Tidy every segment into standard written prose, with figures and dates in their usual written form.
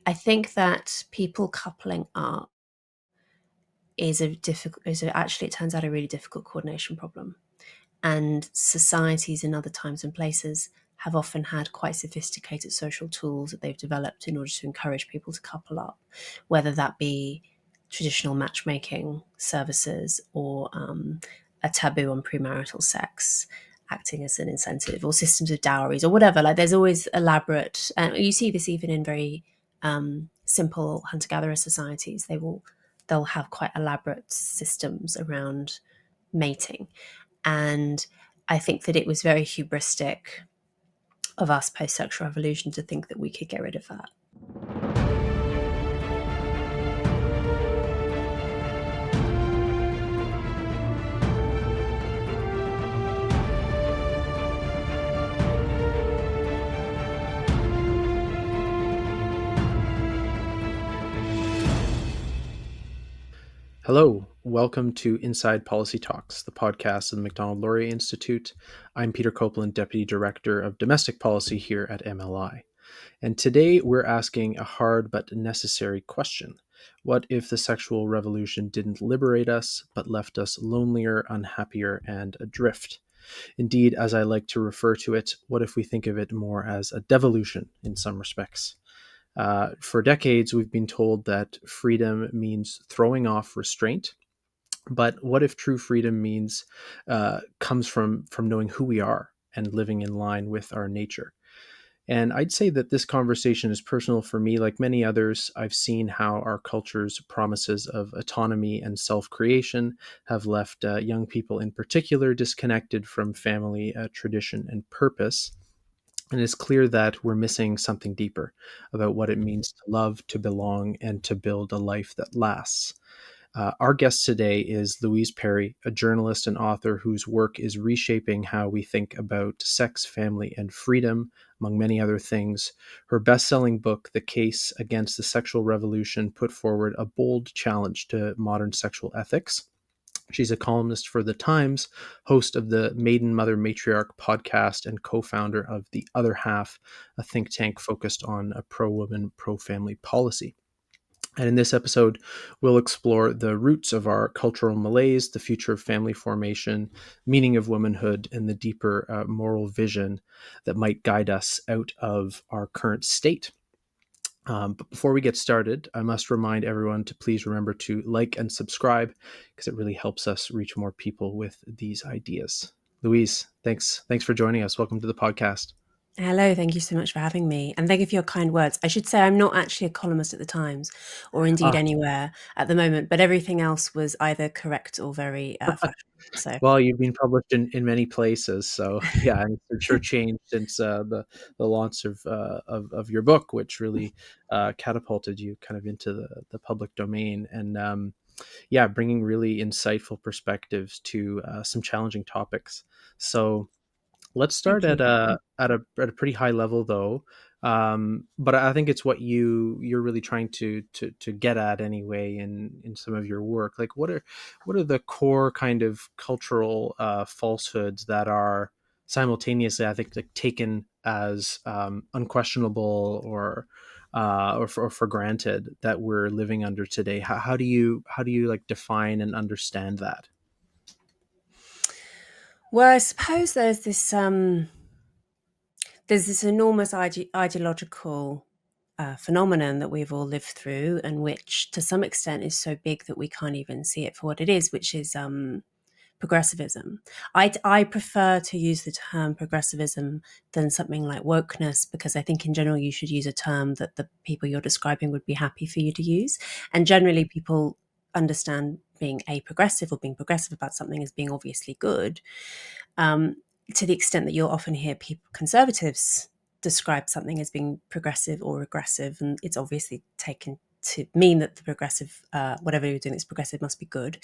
I think that people coupling up actually, it turns out, a really difficult coordination problem. And societies in other times and places have often had quite sophisticated social tools that they've developed in order to encourage people to couple up, whether that be traditional matchmaking services or a taboo on premarital sex acting as an incentive, or systems of dowries, or whatever. Like, there's always elaborate, and you see this even in very simple hunter-gatherer societies. They'll have quite elaborate systems around mating. And I think that it was very hubristic of us post-sexual revolution to think that we could get rid of that. Hello, welcome to Inside Policy Talks, the podcast of the Macdonald-Laurier Institute. I'm Peter Copeland, Deputy Director of Domestic Policy here at MLI. And today we're asking a hard but necessary question. What if the sexual revolution didn't liberate us, but left us lonelier, unhappier, and adrift? Indeed, as I like to refer to it, what if we think of it more as a devolution in some respects? For decades, we've been told that freedom means throwing off restraint. But what if true freedom comes from knowing who we are and living in line with our nature? And I'd say that this conversation is personal for me. Like many others, I've seen how our culture's promises of autonomy and self-creation have left young people in particular disconnected from family, tradition, and purpose. And it's clear that we're missing something deeper about what it means to love, to belong, and to build a life that lasts. Our guest today is Louise Perry, a journalist and author whose work is reshaping how we think about sex, family, and freedom, among many other things. Her best-selling book, The Case Against the Sexual Revolution, put forward a bold challenge to modern sexual ethics. She's a columnist for The Times, host of the Maiden Mother Matriarch podcast, and co-founder of The Other Half, a think tank focused on a pro-woman, pro-family policy. And in this episode, we'll explore the roots of our cultural malaise, the future of family formation, meaning of womanhood, and the deeper moral vision that might guide us out of our current state. But before we get started, I must remind everyone to please remember to like and subscribe, because it really helps us reach more people with these ideas. Louise, thanks for joining us. Welcome to the podcast. Hello, thank you so much for having me. And thank you for your kind words. I should say I'm not actually a columnist at The Times, or indeed anywhere at the moment, but everything else was either correct or very factual. So, Well, you've been published in many places, so yeah, and it's sure changed since the launch of your book, which really catapulted you kind of into the public domain, and yeah, bringing really insightful perspectives to some challenging topics. So let's start thank you. at a pretty high level, though. But I think it's what you're really trying to get at anyway in some of your work. Like, what are the core kind of cultural falsehoods that are simultaneously, I think, like, taken as unquestionable or for granted that we're living under today? How do you like define and understand that? Well, I suppose there's this enormous ideological phenomenon that we've all lived through, and which to some extent is so big that we can't even see it for what it is, which is progressivism. I prefer to use the term progressivism than something like wokeness, because I think in general you should use a term that the people you're describing would be happy for you to use. And generally people understand being a progressive or being progressive about something as being obviously good, to the extent that you'll often hear conservatives describe something as being progressive or regressive, and it's obviously taken to mean that the progressive, whatever you're doing that's progressive, must be good.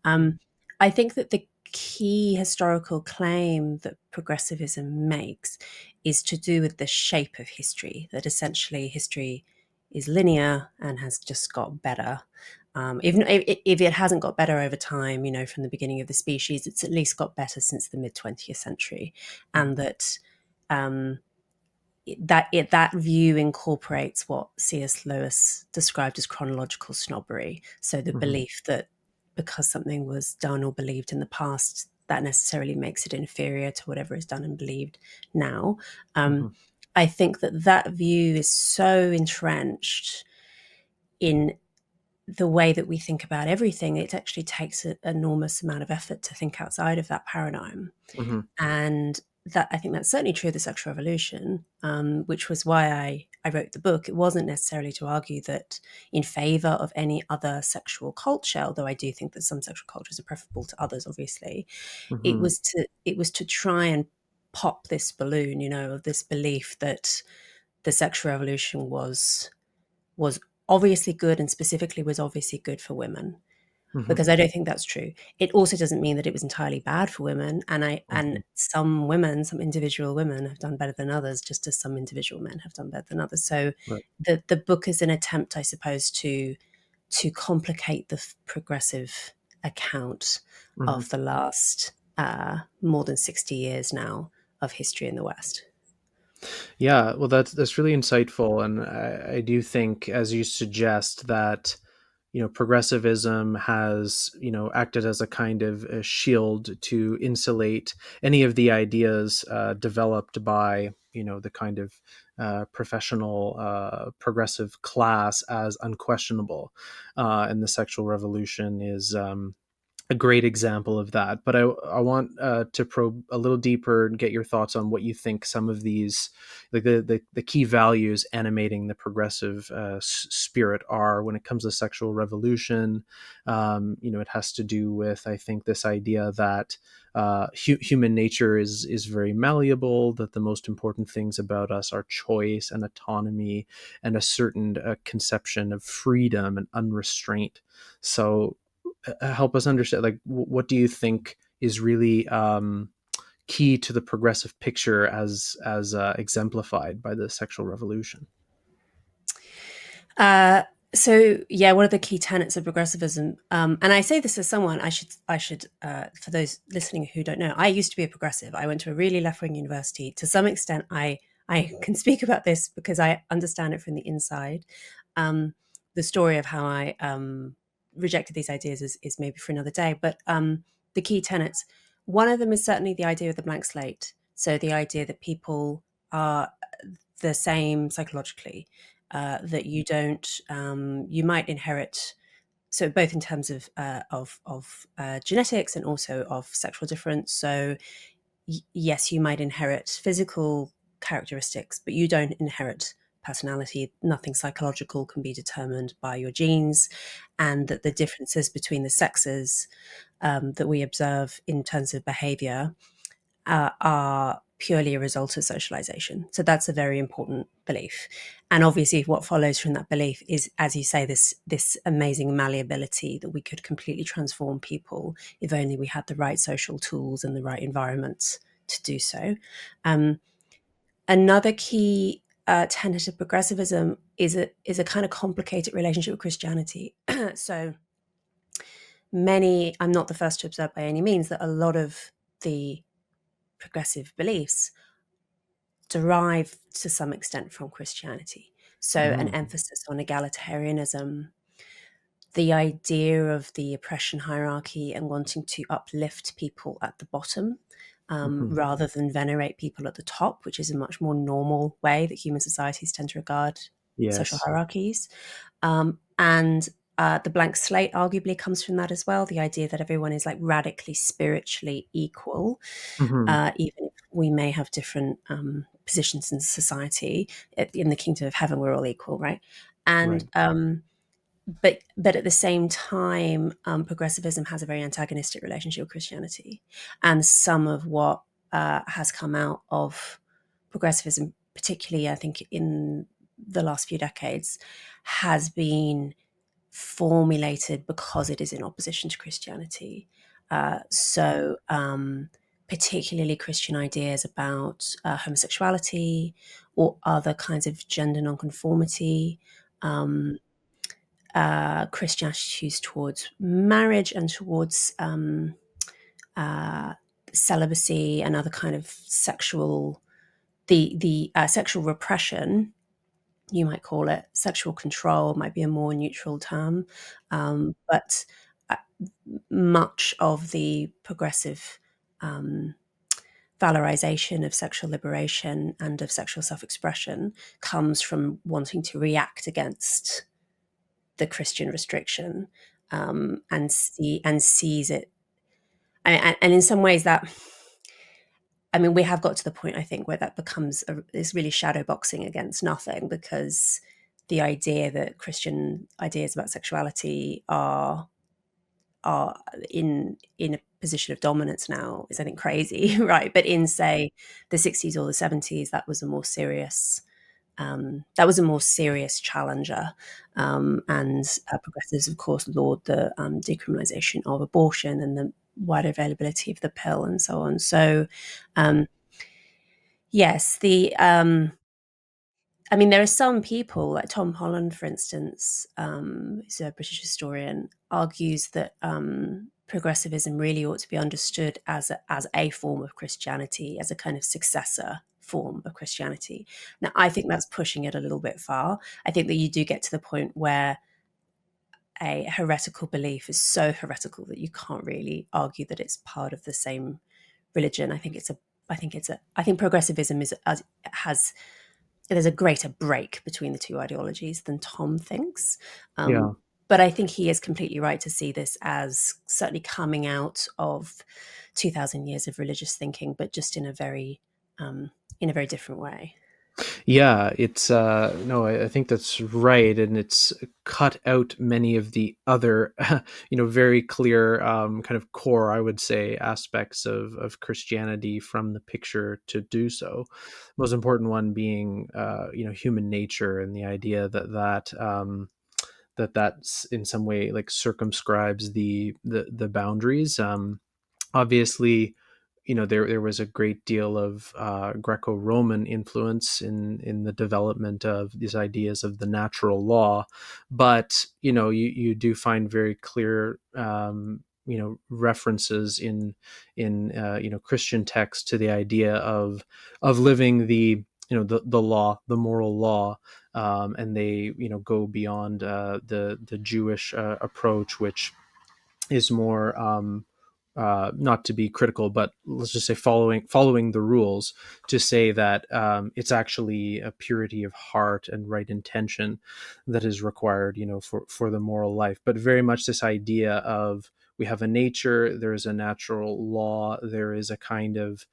I think that the key historical claim that progressivism makes is to do with the shape of history, that essentially history is linear and has just got better. Even if it hasn't got better over time, from the beginning of the species, it's at least got better since the mid-20th century. And that that view incorporates what C.S. Lewis described as chronological snobbery. So the Mm-hmm. belief that because something was done or believed in the past, that necessarily makes it inferior to whatever is done and believed now. Mm-hmm. I think that view is so entrenched in the way that we think about everything. It actually takes an enormous amount of effort to think outside of that paradigm. Mm-hmm. And that, I think that's certainly true of the sexual revolution, which was why I wrote the book. It wasn't necessarily to argue that in favor of any other sexual culture, although I do think that some sexual cultures are preferable to others, obviously. It Mm-hmm. was to try and pop this balloon, of this belief that the sexual revolution was obviously good, and specifically was obviously good for women, Mm-hmm. because I don't think that's true. It also doesn't mean that it was entirely bad for women, and Mm-hmm. some women, some individual women have done better than others, just as some individual men have done better than others. So Right. the book is an attempt, I suppose, to complicate the progressive account Mm-hmm. of the last more than 60 years now of history in the West. Yeah, well, that's really insightful, and I do think, as you suggest, that progressivism has acted as a kind of a shield to insulate any of the ideas developed by the kind of professional progressive class as unquestionable, and the sexual revolution is a great example of that. But I want to probe a little deeper and get your thoughts on what you think some of these, like the key values animating the progressive spirit are when it comes to sexual revolution. It has to do with, I think, this idea that human nature is very malleable, that the most important things about us are choice and autonomy and a certain conception of freedom and unrestraint. So help us understand, like, what do you think is really key to the progressive picture as exemplified by the sexual revolution? Uh, so yeah, what are the key tenets of progressivism? And I say this as someone, I should for those listening who don't know, I used to be a progressive. I went to a really left-wing university. To some extent, I can speak about this because I understand it from the inside. The story of how I rejected these ideas is maybe for another day. But the key tenets, one of them is certainly the idea of the blank slate. So the idea that people are the same psychologically, that you don't, you might inherit. So both in terms of genetics and also of sexual difference. So yes, you might inherit physical characteristics, but you don't inherit personality. Nothing psychological can be determined by your genes, and that the differences between the sexes that we observe in terms of behavior are purely a result of socialization. So that's a very important belief. And obviously what follows from that belief is, as you say, this amazing malleability that we could completely transform people if only we had the right social tools and the right environments to do so. Um, Another key tenet of progressivism is a kind of complicated relationship with Christianity. So I'm not the first to observe by any means, that a lot of the progressive beliefs derive to some extent from Christianity. So an Mm-hmm. emphasis on egalitarianism, the idea of the oppression hierarchy and wanting to uplift people at the bottom, Mm-hmm. rather than venerate people at the top, which is a much more normal way that human societies tend to regard social Yes. hierarchies. And the blank slate arguably comes from that as well, the idea that everyone is like radically spiritually equal, Mm-hmm. even if we may have different positions in society. In the kingdom of heaven, we're all equal, right? And Right. but at the same time, progressivism has a very antagonistic relationship with Christianity, and some of what has come out of progressivism, particularly I think in the last few decades, has been formulated because it is in opposition to Christianity. Particularly Christian ideas about homosexuality or other kinds of gender nonconformity, um, Christian attitudes towards marriage and towards uh, celibacy and other kind of sexual the sexual repression, you might call it sexual control, might be a more neutral term, but uh, much of the progressive valorization of sexual liberation and of sexual self-expression comes from wanting to react against the Christian restriction, and sees it, and in some ways that, I mean, we have got to the point, I think, where that becomes is really shadow boxing against nothing, because the idea that Christian ideas about sexuality are in a position of dominance now is, I think, crazy, right? But in, say, the 60s or the 70s, that was a more serious challenger, and progressives, of course, laud the decriminalisation of abortion and the wider availability of the pill and so on. So, um, yes, I mean, there are some people, like Tom Holland, for instance, who's a British historian, argues that progressivism really ought to be understood as a form of Christianity, as a kind of successor form of Christianity. Now, I think that's pushing it a little bit far. I think that you do get to the point where a heretical belief is so heretical that you can't really argue that it's part of the same religion. I think progressivism has there's a greater break between the two ideologies than Tom thinks. Yeah. But I think he is completely right to see this as certainly coming out of 2,000 years of religious thinking, but just um, in a very different way. Yeah, it's no, I think that's right, and it's cut out many of the other, very clear kind of core, I would say, aspects of Christianity from the picture to do so. Most important one being, human nature and the idea that's in some way like circumscribes the boundaries. Obviously, there was a great deal of Greco-Roman influence in the development of these ideas of the natural law, but you do find very clear references in Christian texts to the idea of living the law, the moral law, and they go beyond the Jewish approach, which is more not to be critical, but let's just say following the rules, to say that it's actually a purity of heart and right intention that is required, for the moral life. But very much this idea of, we have a nature, there is a natural law, there is a kind of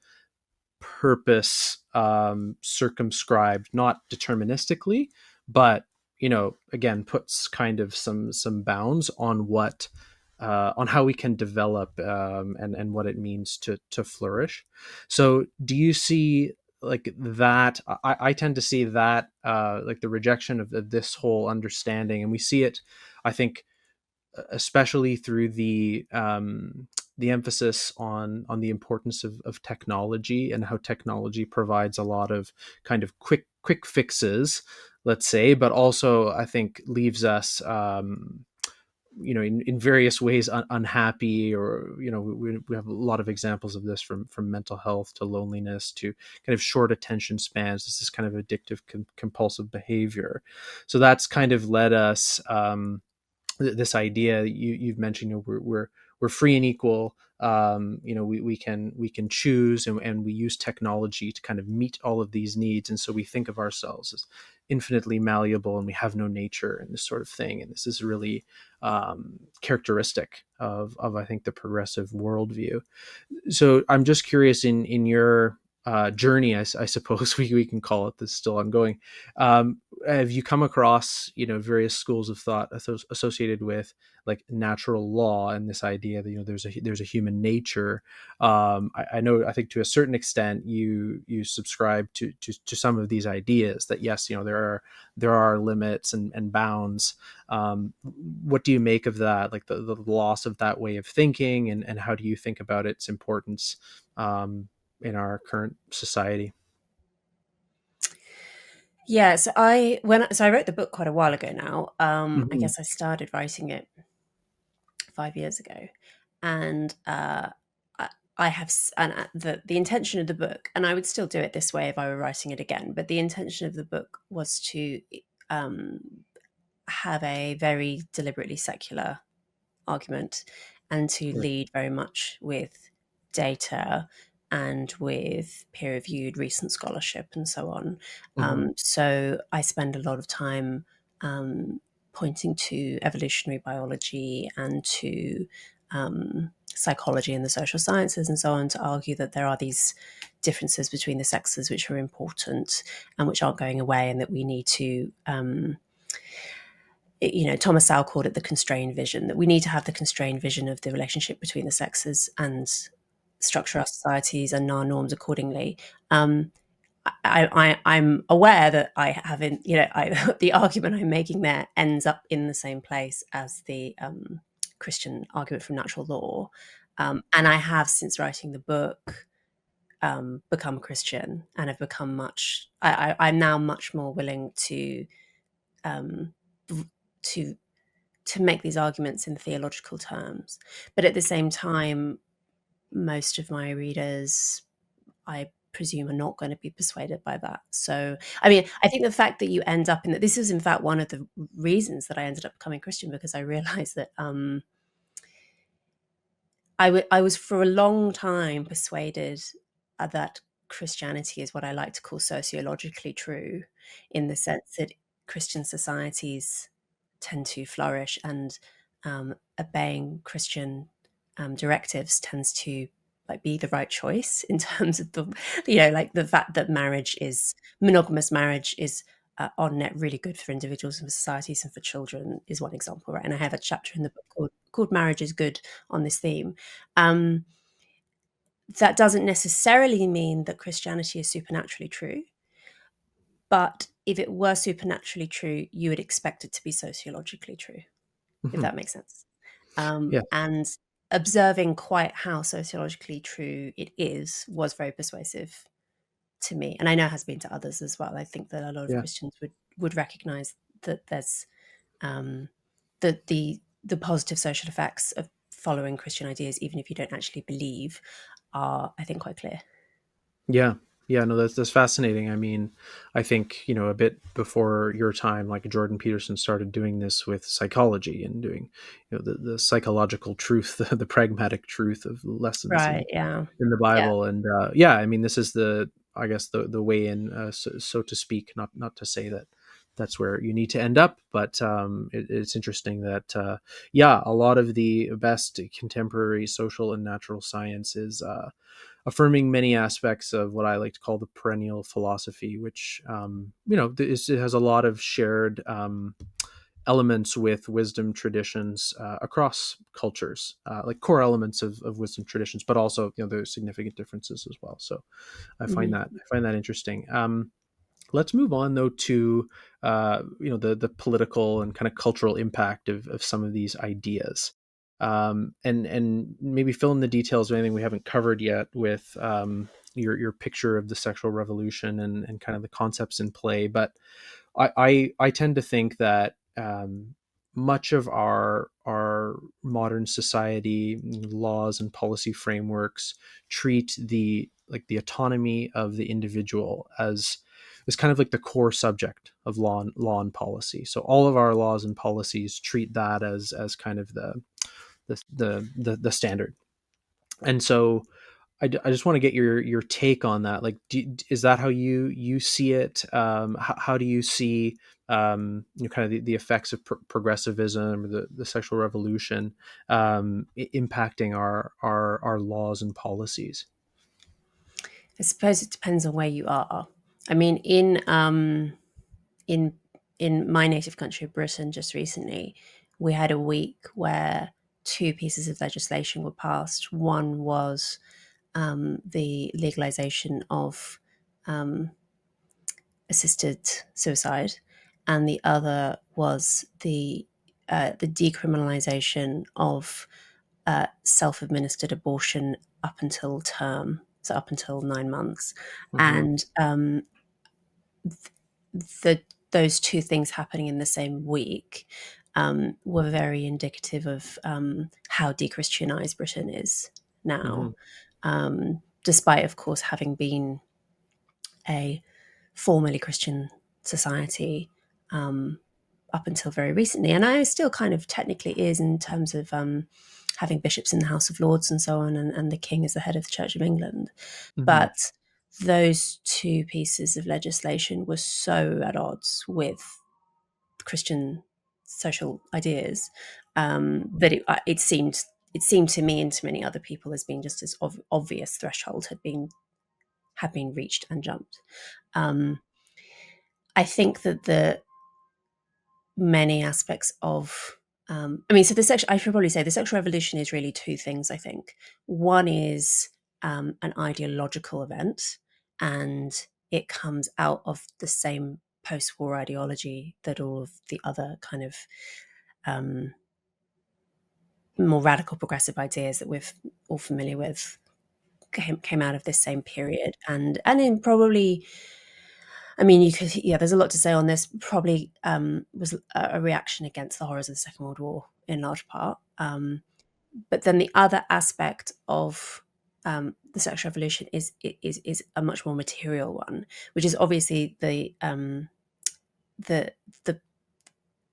purpose, circumscribed, not deterministically, but again, puts kind of some bounds on what on how we can develop, and what it means to flourish. So do you see like that? I tend to see that like the rejection of this whole understanding, and we see it, I think, especially through the emphasis on the importance of technology, and how technology provides a lot of kind of quick fixes, let's say, but also I think leaves us in various ways unhappy, or we have a lot of examples of this, from mental health to loneliness to kind of short attention spans. This is kind of addictive compulsive behavior. So that's kind of led us, this idea you've mentioned, we're free and equal. We can choose, and we use technology to kind of meet all of these needs, and so we think of ourselves as infinitely malleable, and we have no nature, and this sort of thing. And this is really characteristic of I think the progressive worldview. So I'm just curious, in your journey, I suppose we can call it, this is still ongoing. Have you come across various schools of thought associated with like natural law, and this idea that there's a human nature? I know, I think to a certain extent you subscribe to some of these ideas, that yes, there are limits and bounds. What do you make of that, like the loss of that way of thinking, and how do you think about its importance in our current society? Yeah, so I wrote the book quite a while ago now. I Hmm. guess I started writing it 5 years ago, and I have the intention of the book, and I would still do it this way if I were writing it again. But the intention of the book was to um, have a very deliberately secular argument and to Sure. lead very much with data and with peer-reviewed recent scholarship and so on. Hmm. So I spend a lot of time um, pointing to evolutionary biology and to psychology and the social sciences and so on to argue that there are these differences between the sexes which are important and which aren't going away, and that we need to Thomas Sowell called it the constrained vision, that we need to have the constrained vision of the relationship between the sexes and structure our societies and our norms accordingly. I'm aware that I haven't, the argument I'm making there ends up in the same place as the Christian argument from natural law. And I have, since writing the book, become a Christian, and have become I'm now much more willing um, to to make these arguments in theological terms. But at the same time, most of my readers, I presume, are not going to be persuaded by that. So, I mean, I think the fact that you end up in that, this is in fact one of the reasons that I ended up becoming Christian, because I realized that I was for a long time persuaded that Christianity is what I like to call sociologically true, in the sense that Christian societies tend to flourish, and obeying Christian directives tends to be the right choice in terms of like the fact that monogamous marriage is on net really good for individuals and for societies and for children is one example, right? And I have a chapter in the book called Marriage is Good on this theme. Um, that doesn't necessarily mean that Christianity is supernaturally true, but if it were supernaturally true, you would expect it to be sociologically true, if Hmm. that makes sense. Yeah. And observing quite how sociologically true it is was very persuasive to me, and I know has been to others as well. I think that a lot of Yeah. Christians would recognize that there's um, the positive social effects of following Christian ideas, even if you don't actually believe, are, I think, quite clear. Yeah. Yeah, no, that's fascinating. I mean, I think, a bit before your time, like Jordan Peterson started doing this with psychology and doing, the psychological truth, the pragmatic truth of lessons Right. Yeah. in the Yeah. Bible. And yeah, I mean, this is I guess the way in, so to speak, not to say that that's where you need to end up, but it's interesting that, yeah, a lot of the best contemporary social and natural science is, affirming many aspects of what I like to call the perennial philosophy, which, it has a lot of shared elements with wisdom traditions across cultures, like core elements of wisdom traditions, but also, there's significant differences as well. So Mhm. I find that interesting. Let's move on though to, the political and kind of cultural impact of some of these ideas, and maybe fill in the details of anything we haven't covered yet with, your picture of the sexual revolution and kind of the concepts in play. But I tend to think that, much of our modern society laws and policy frameworks treat the autonomy of the individual as kind of like the core subject of law and policy. So all of our laws and policies treat that as kind of the standard. And so I just want to get your take on that. Like, is that how you see it? How do you see, kind of the effects of progressivism or the sexual revolution, impacting our laws and policies? I suppose it depends on where you are. I mean, in in my native country, Britain, just recently, we had a week where two pieces of legislation were passed. One was the legalization of um, assisted suicide, and the other was the decriminalization of self-administered abortion up until term, so up until 9 months. Hmm. And the those two things happening in the same week were very indicative of how dechristianized Britain is Hmm. now. despite, of course, having been a formerly Christian society up until very recently. And I still kind of technically is in terms of having bishops in the House of Lords and so on, and the king as the head of the Church of England. Hmm. But those two pieces of legislation were so at odds with Christian social ideas that it seemed to me and to many other people as being just as obvious threshold had been reached and jumped. Um, I think that the many aspects of so I should probably say the sexual revolution is really two things. I think one is an ideological event, and it comes out of the same post-war ideology that all of the other kind of um, more radical progressive ideas that we're all familiar with came out of this same period, and in probably, you could, yeah, there's a lot to say on this. Probably was a reaction against the horrors of the Second World War in large part. But then the other aspect of the sexual revolution is a much more material one, which is obviously the the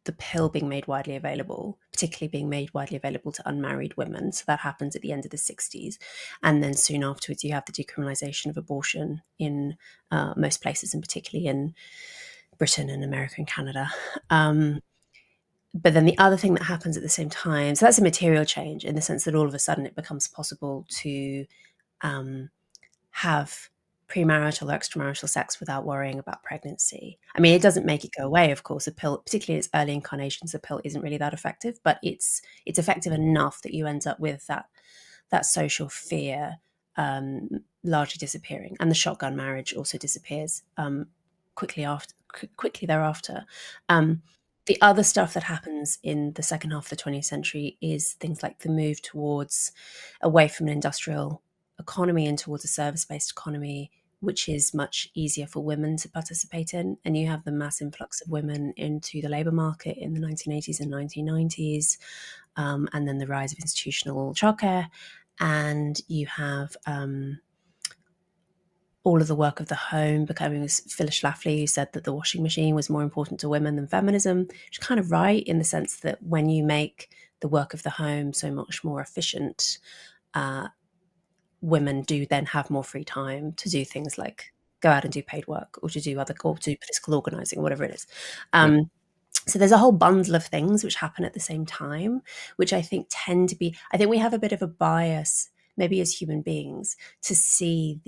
the pill being made widely available, particularly being made widely available to unmarried women. So that happens at the end of the 60s. And then soon afterwards, you have the decriminalization of abortion in most places, and particularly in Britain and America and Canada. But then the other thing that happens at the same time, so that's a material change in the sense that all of a sudden it becomes possible to have premarital or extramarital sex without worrying about pregnancy. It doesn't make it go away, of course. A pill, particularly in its early incarnations, the pill isn't really that effective, but it's effective enough that you end up with that social fear largely disappearing, and the shotgun marriage also disappears quickly thereafter. The other stuff that happens in the second half of the 20th century is things like the move towards away from an industrial economy and towards a service-based economy, which is much easier for women to participate in. And you have the mass influx of women into the labour market in the 1980s and 1990s, and then the rise of institutional childcare. And you have all of the work of the home becoming, as Phyllis Schlafly, who said that the washing machine was more important to women than feminism, which is kind of right in the sense that when you make the work of the home so much more efficient, women do then have more free time to do things like go out and do paid work, or to do political organizing, or whatever it is. Yeah. So there's a whole bundle of things which happen at the same time, which I think I think we have a bit of a bias, maybe as human beings, to see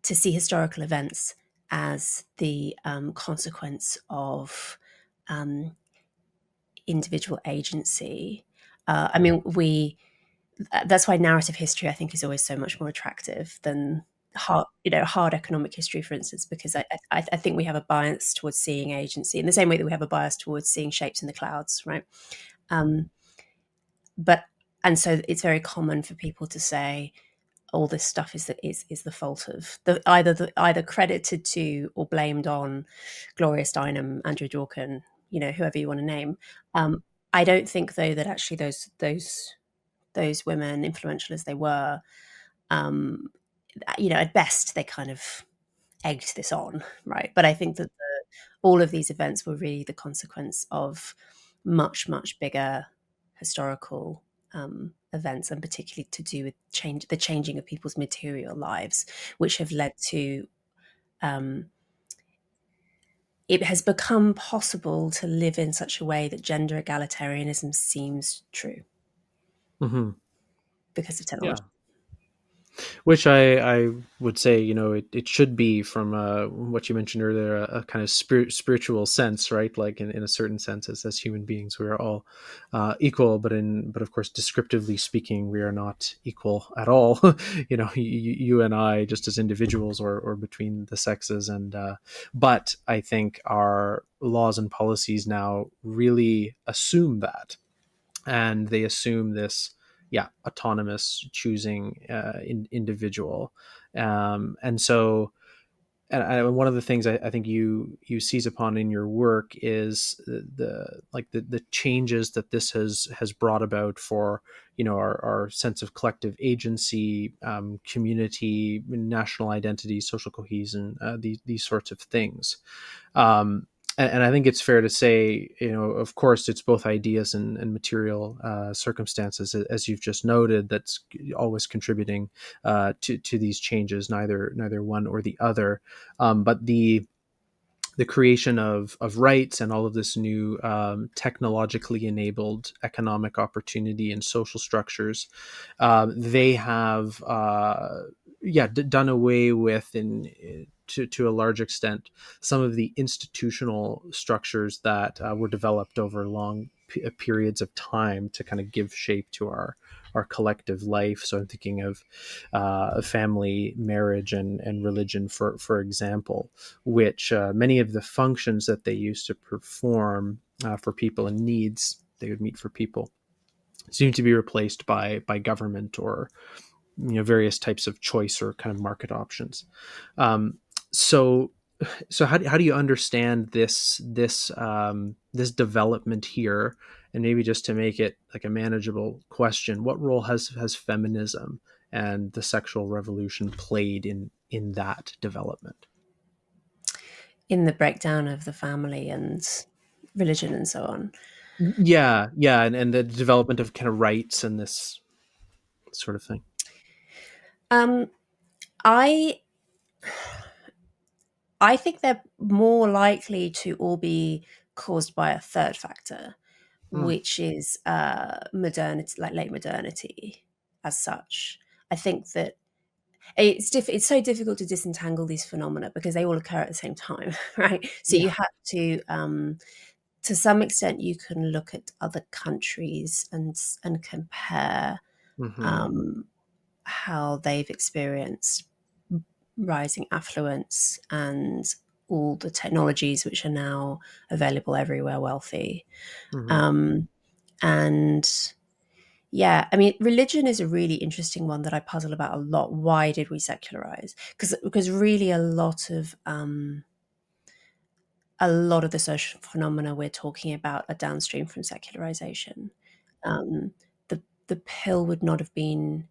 historical events as the consequence of individual agency. We That's why narrative history, I think, is always so much more attractive than hard economic history, for instance, because I think we have a bias towards seeing agency in the same way that we have a bias towards seeing shapes in the clouds, right? Um, but and so it's very common for people to say all this stuff is the fault of either credited to or blamed on Gloria Steinem, Andrew Dworkin, whoever you want to name. I don't think, though, that actually those women, influential as they were, at best they kind of egged this on, right? But I think that all of these events were really the consequence of much, much bigger historical events, and particularly to do with the changing of people's material lives, which have led to it has become possible to live in such a way that gender egalitarianism seems true Hmm. because of Yeah. technology. Which I would say, it should be from what you mentioned earlier, a kind of spiritual sense, right? Like in a certain sense, as human beings, we are all equal, but of course, descriptively speaking, we are not equal at all. You and I, just as individuals, or between the sexes, and but I think our laws and policies now really assume that, and they assume this, yeah, autonomous choosing individual. And so and one of the things I think you seize upon in your work is the changes that this has brought about for, our sense of collective agency, community, national identity, social cohesion, these sorts of things. Um, and I think it's fair to say, of course, it's both ideas and material circumstances, as you've just noted, that's always contributing to these changes, neither one or the other. But the creation of rights and all of this new technologically enabled economic opportunity and social structures, they have done away with, to a large extent, some of the institutional structures that were developed over long periods of time to kind of give shape to our collective life. So I'm thinking of family, marriage, and religion, for example, which many of the functions that they used to perform for people and needs they would meet for people seem to be replaced by government or various types of choice or kind of market options. Um, so how do you understand this development here? And maybe just to make it like a manageable question, what role has feminism and the sexual revolution played in that development? In the breakdown of the family and religion and so on. Yeah, and the development of kind of rights and this sort of thing. Um, I I think they're more likely to all be caused by a third factor, Mm, which is modernity, like late modernity, as such. I think that it's so difficult to disentangle these phenomena because they all occur at the same time, right? So yeah. you have to some extent, you can look at other countries and compare Hmm. um, how they've experienced rising affluence and all the technologies which are now available everywhere, wealthy. Hmm. Um, and yeah, I mean, religion is a really interesting one that I puzzle about a lot. Why did we secularize? Because really a lot of the social phenomena we're talking about are downstream from secularization. Um, the pill would not have been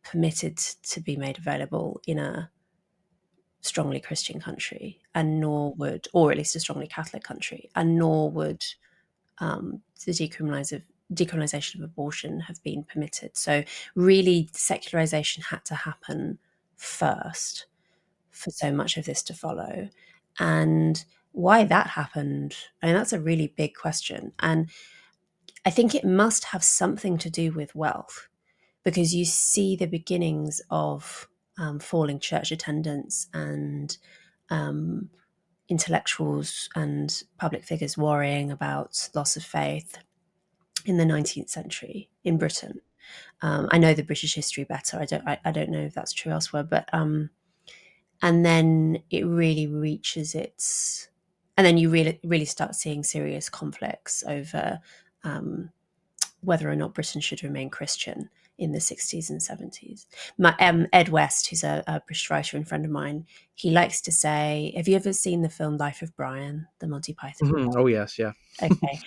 permitted to be made available in a strongly Christian country, and nor would, or at least a strongly Catholic country, and nor would the decriminalization of abortion have been permitted. So really, secularization had to happen first for so much of this to follow. And why that happened, I mean, that's a really big question. And I think it must have something to do with wealth, because you see the beginnings of falling church attendance and um, intellectuals and public figures worrying about loss of faith in the 19th century in Britain. I know the British history better. I don't know if that's true elsewhere, but and then it really reaches its, and then you really start seeing serious conflicts over whether or not Britain should remain Christian in the 60s and 70s. Ed West, who's a British writer and friend of mine, he likes to say, have you ever seen the film Life of Brian, the Monty Python? Hmm. Oh yes, yeah. Okay.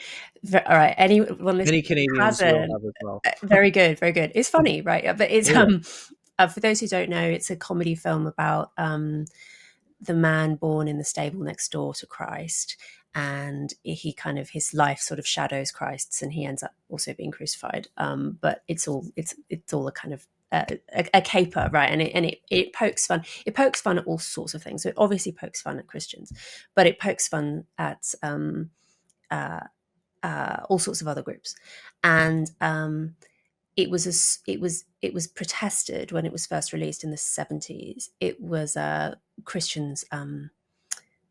All right. Anyone listening Many who Canadians will hasn't, have as well. very good, very good. It's funny, right? But it's Oh yeah. for those who don't know, it's a comedy film about the man born in the stable next door to Christ, and he kind of, his life sort of shadows Christ's, and he ends up also being crucified. But it's all a kind of a caper, right? And it pokes fun. It pokes fun at all sorts of things. So it obviously pokes fun at Christians, but it pokes fun at uh, all sorts of other groups. And it was protested when it was first released in the 70s. It was Christians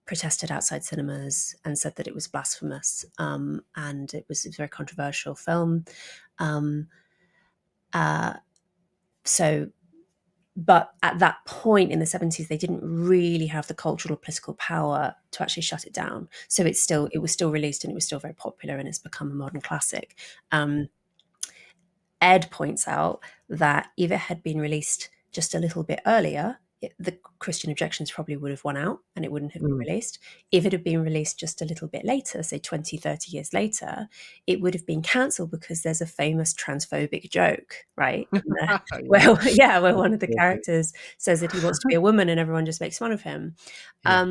protested outside cinemas and said that it was blasphemous, and it was a very controversial film. Um, uh, so, but at that point in the 70s, they didn't really have the cultural or political power to actually shut it down. So it was still released, and it was still very popular, and it's become a modern classic. Ed points out that if it had been released just a little bit earlier, the Christian objections probably would have won out and it wouldn't have been Mm. released. If it had been released just a little bit later, say 20, 30 years later, it would have been cancelled because there's a famous transphobic joke, right? Yeah, Where, yeah, where one of the absolutely. characters says that he wants to be a woman and everyone just makes fun of him. Yeah,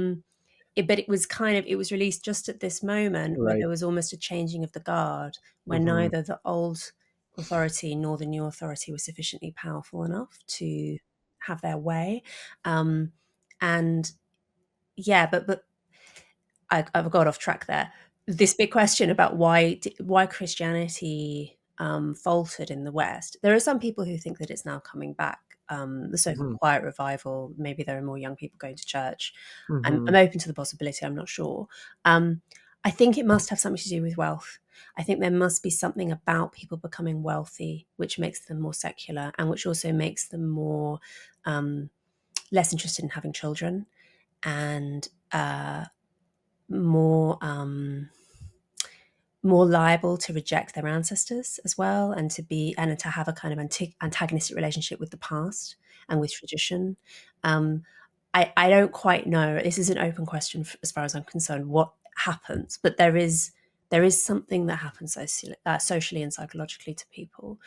But it was it was released just at this moment where right. there was almost a changing of the guard, where Mhm. neither the old authority nor the new authority was sufficiently powerful enough to have their way. Um, and yeah, but I've got off track there. This big question about why Christianity faltered in the West. There are some people who think that it's now coming back. The so-called Mhm. quiet revival. Maybe there are more young people going to church. I'm Mhm. open to the possibility. I'm not sure. Um, I think it must have something to do with wealth. I think there must be something about people becoming wealthy which makes them more secular and which also makes them more um, less interested in having children and more more liable to reject their ancestors as well, and to have a kind of antagonistic relationship with the past and with tradition. Um, I don't quite know. This is an open question as far as I'm concerned. What happens? But there is something that happens socially and psychologically to people,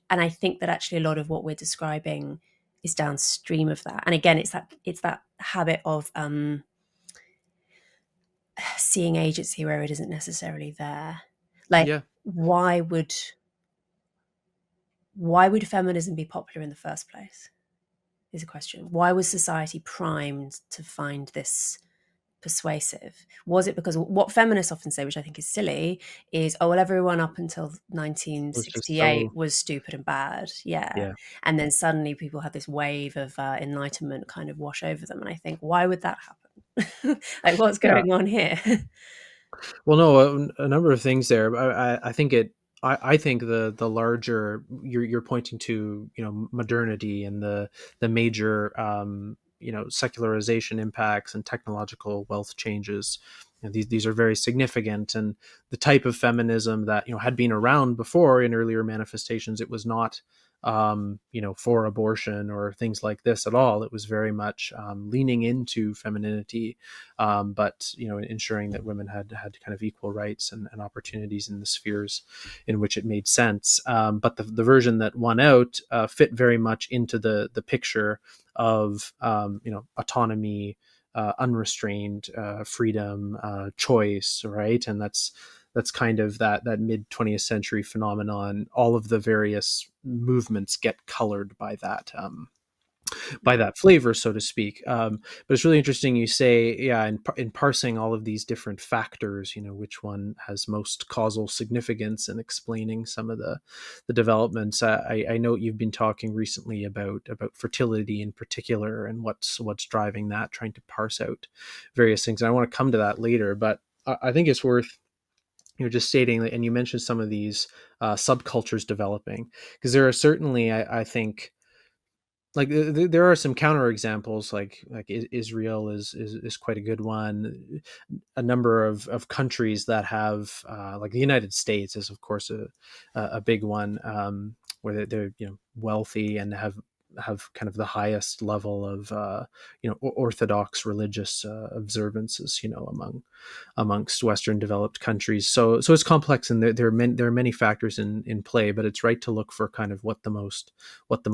and I think that actually a lot of what we're describing is downstream of that. And again, it's that habit of seeing agency where it isn't necessarily there. Like, Yeah. why would why would feminism be popular in the first place? Is a question. Why was society primed to find this persuasive? Was it because what feminists often say, which I think is silly, is, oh, well, everyone up until Was just so 1968 was stupid and bad. Yeah. yeah. And then suddenly people had this wave of enlightenment kind of wash over them. And I think, why would that happen? Like, what's Yeah. going on here? Well, no, a number of things there. I think it. I think the larger you're pointing to, modernity and the major, secularization impacts and technological wealth changes. These are very significant, and the type of feminism that had been around before in earlier manifestations. It was not for abortion or things like this at all. It was very much leaning into femininity, but ensuring that women had kind of equal rights and opportunities in the spheres in which it made sense. But the version that won out fit very much into the picture of autonomy, unrestrained freedom, choice, right? And that's kind of that mid 20th century phenomenon. All of the various movements get colored by that flavor, so to speak. But it's really interesting you say, yeah, in parsing all of these different factors, which one has most causal significance in explaining some of the developments. I know you've been talking recently about fertility in particular and what's driving that, trying to parse out various things. And I want to come to that later, but I think it's worth just stating that, and you mentioned some of these subcultures developing, because there are certainly, I think, like there are some counterexamples, like Israel is quite a good one. A number of countries that have, like the United States is of course a big one, where they're wealthy and have kind of the highest level of orthodox religious observances amongst Western developed countries. So it's complex, and there are many factors in play. But it's right to look for kind of what the most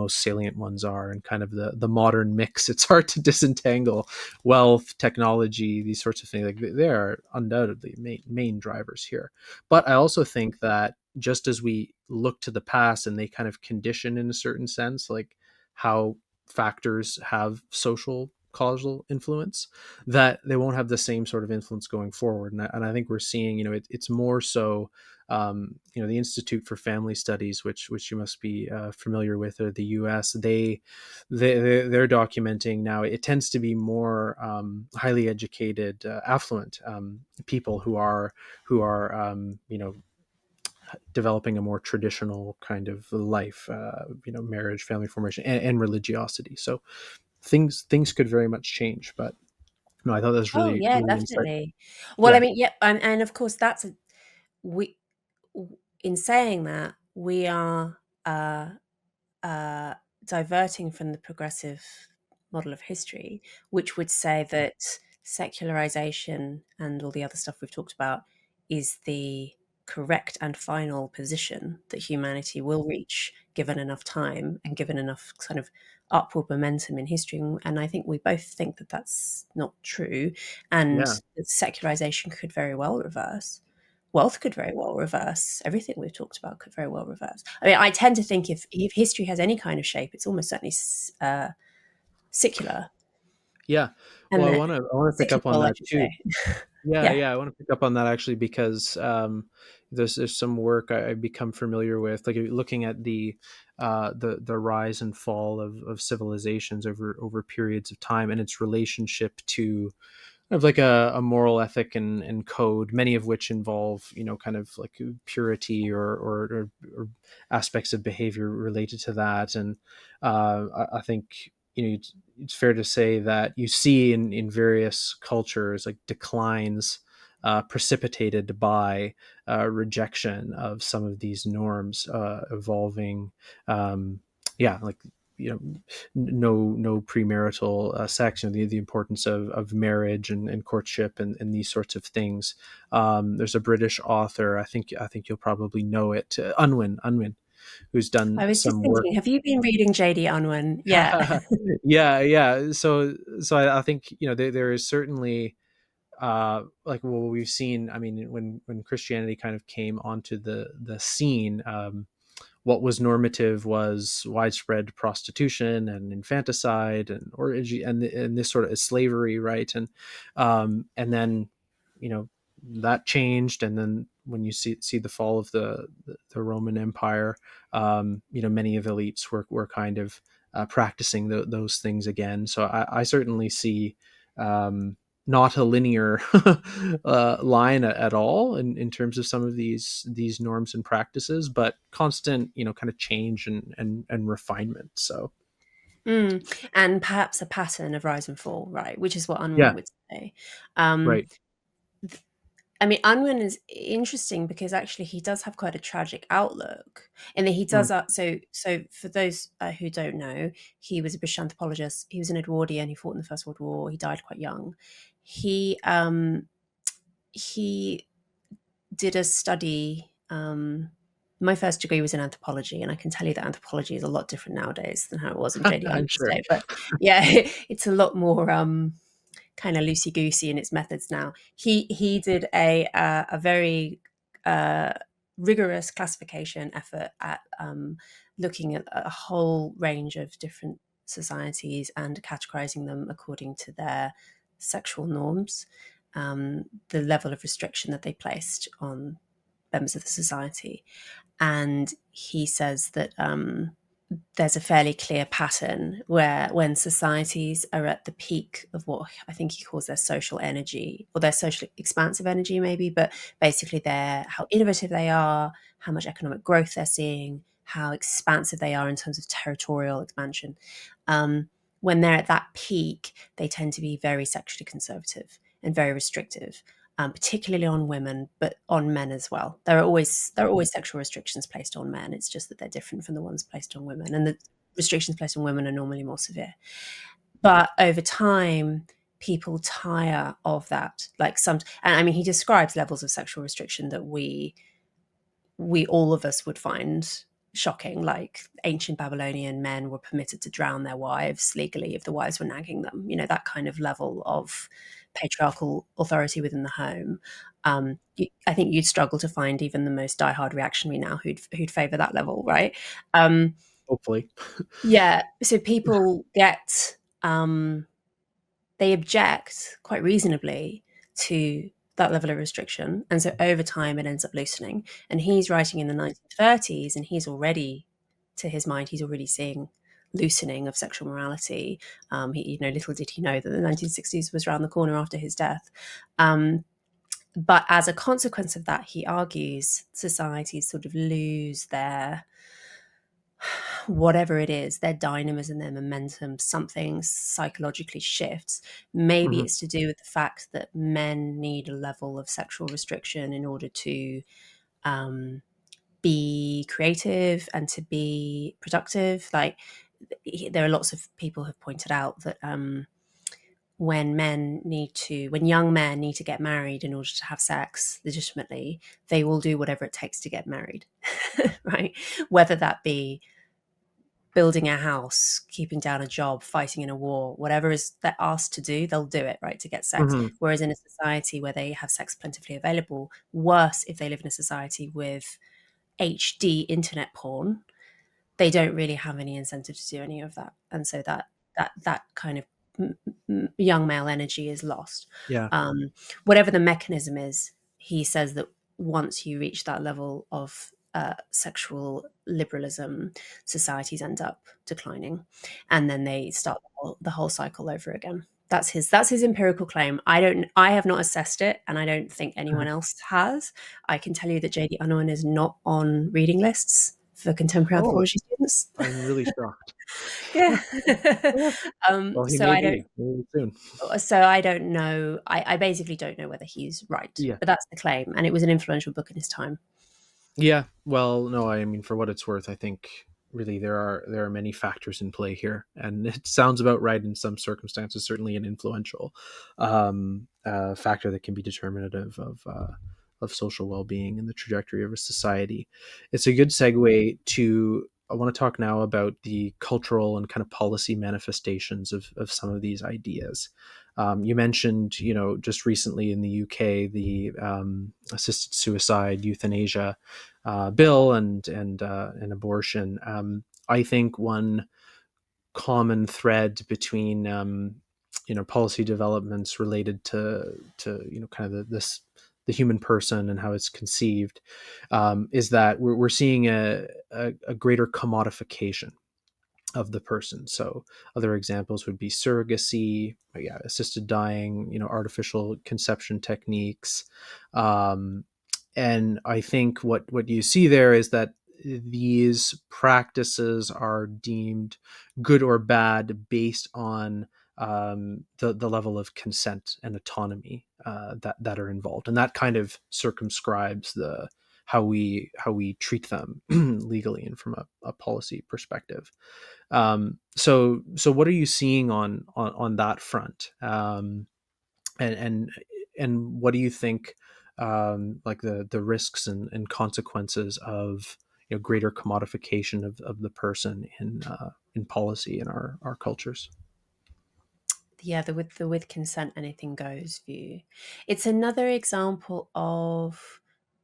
salient ones are, and kind of the modern mix. It's hard to disentangle wealth, technology, these sorts of things. Like they are undoubtedly main drivers here. But I also think that just as we look to the past and they kind of condition in a certain sense, like how factors have social causal influence, that they won't have the same sort of influence going forward. And I think we're seeing, it's more so, the Institute for Family Studies, which you must be familiar with, or the U.S. They're documenting now. It tends to be more highly educated, affluent people who are developing a more traditional kind of life, marriage, family formation, and religiosity. So things could very much change, but no, I thought that was Oh, really, yeah, really insightful. definitely. Well, I Yeah. mean, yeah, and of course, we in saying that, we are uh, uh, diverting from the progressive model of history, which would say that secularization and all the other stuff we've talked about is the correct and final position that humanity will reach given enough time and given enough kind of upward momentum in history. And I think we both think that that's not true, and Yeah. that secularization could very well reverse. Wealth could very well reverse. Everything we've talked about could very well reverse. I mean, I tend to think if history has any kind of shape, it's almost certainly secular, Yeah. Well, and I want to pick up on cyclical, I that should too. say. Yeah, Yeah. yeah, I want to pick up on that actually because there's some work I've become familiar with, like looking at the rise and fall of civilizations over periods of time and its relationship to of like a moral ethic and code, many of which involve, kind of like purity or aspects of behavior related to that. And I think, it's fair to say that you see in various cultures like declines precipitated by rejection of some of these norms, evolving. Yeah, like, you know no premarital sex, the importance of marriage and courtship and these sorts of things. There's a British author, I think you'll probably know it, Unwin, who's done I was just some work. thinking, have you been reading J.D. Unwin? Yeah. Yeah, yeah. So I think, there is certainly like, well, we've seen, I mean, when Christianity kind of came onto the scene, what was normative was widespread prostitution and infanticide and orgy and this sort of slavery, right? And then, you know that changed, and then when you see the fall of the Roman Empire, many of the elites were kind of practicing those things again. So I certainly see, not a linear line at all in terms of some of these norms and practices, but constant, kind of change and refinement. So And perhaps a pattern of rise and fall, right? Which is what Unwin yeah, would say. Um, right. I mean, Unwin is interesting because actually he does have quite a tragic outlook, and that he Mm. does. So for those who don't know, he was a British anthropologist. He was an Edwardian. He fought in the First World War. He died quite young. He did a study. My first degree was in anthropology, and I can tell you that anthropology is a lot different nowadays than how it was in JD I'm Unwin's sure. day. But yeah, it's a lot more kind of loosey goosey in its methods now. He did a very uh, rigorous classification effort at looking at a whole range of different societies and categorizing them according to their sexual norms, the level of restriction that they placed on members of the society. And he says that there's a fairly clear pattern where when societies are at the peak of what I think he calls their social energy, or their social expansive energy maybe, but basically they're how innovative they are, how much economic growth they're seeing, how expansive they are in terms of territorial expansion. When they're at that peak, they tend to be very sexually conservative and very restrictive, particularly on women, but on men as well. There are always sexual restrictions placed on men. It's just that they're different from the ones placed on women, and the restrictions placed on women are normally more severe. But over time, people tire of that. And I mean, he describes levels of sexual restriction that we all of us would find shocking. Like ancient Babylonian men were permitted to drown their wives legally if the wives were nagging them. That kind of level of patriarchal authority within the home. I think you'd struggle to find even the most diehard reactionary now who'd favour that level, right? Um, Hopefully. yeah. So people they object quite reasonably to that level of restriction. And so over time, it ends up loosening. And he's writing in the 1930s, and to his mind, he's already seeing loosening of sexual morality. Little did he know that the 1960s was around the corner after his death. But as a consequence of that, he argues societies sort of lose their whatever it is, their dynamism, their momentum, something psychologically shifts. Maybe Mhm. it's to do with the fact that men need a level of sexual restriction in order to um, be creative and to be productive. Like there are lots of people who have pointed out that when young men need to get married in order to have sex legitimately, they will do whatever it takes to get married, right? Whether that be building a house, keeping down a job, fighting in a war, whatever is they're asked to do, they'll do it, right, to get sex. Hmm. Whereas in a society where they have sex plentifully available, worse if they live in a society with HD internet porn, they don't really have any incentive to do any of that, and so that kind of young male energy is lost. Yeah. um, Whatever the mechanism is, he says that once you reach that level of sexual liberalism, societies end up declining, and then they start the whole cycle over again. That's his empirical claim. I have not assessed it, and I don't think anyone else has. I can tell you that JD Unwin is not on reading lists for contemporary Oh, anthropology students. I'm really shocked. Yeah. Well, he So may I don't. be. Maybe soon. So I don't know. I basically don't know whether he's right, Yeah. but that's the claim, and it was an influential book in his time. Yeah. Well, no, I mean, for what it's worth, I think really there are many factors in play here, and it sounds about right in some circumstances. Certainly, an influential factor that can be determinative of social well being and the trajectory of a society. It's a good segue to. I want to talk now about the cultural and kind of policy manifestations of some of these ideas. You mentioned, just recently in the UK, the assisted suicide, euthanasia bill and abortion. I think one common thread between policy developments related to kind of the human person and how it's conceived is that we're seeing a greater commodification of the person. So other examples would be surrogacy, yeah, assisted dying, artificial conception techniques. Um, and I think what you see there is that these practices are deemed good or bad based on the level of consent and autonomy that are involved, and that kind of circumscribes the how we treat them legally and from a policy perspective. So what are you seeing on that front? And and what do you think, like the risks and consequences of greater commodification of the person in policy in our cultures? Yeah, the with consent anything goes view. It's another example of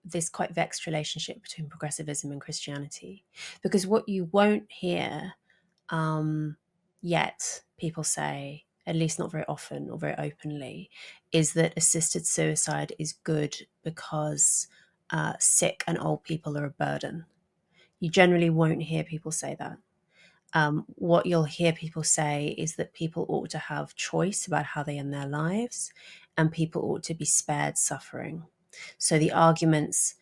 this quite vexed relationship between progressivism and Christianity, because what you won't hear um, yet people say, at least not very often or very openly, is that assisted suicide is good because sick and old people are a burden. You generally won't hear people say that. What you'll hear people say is that people ought to have choice about how they end their lives, and people ought to be spared suffering. So the arguments,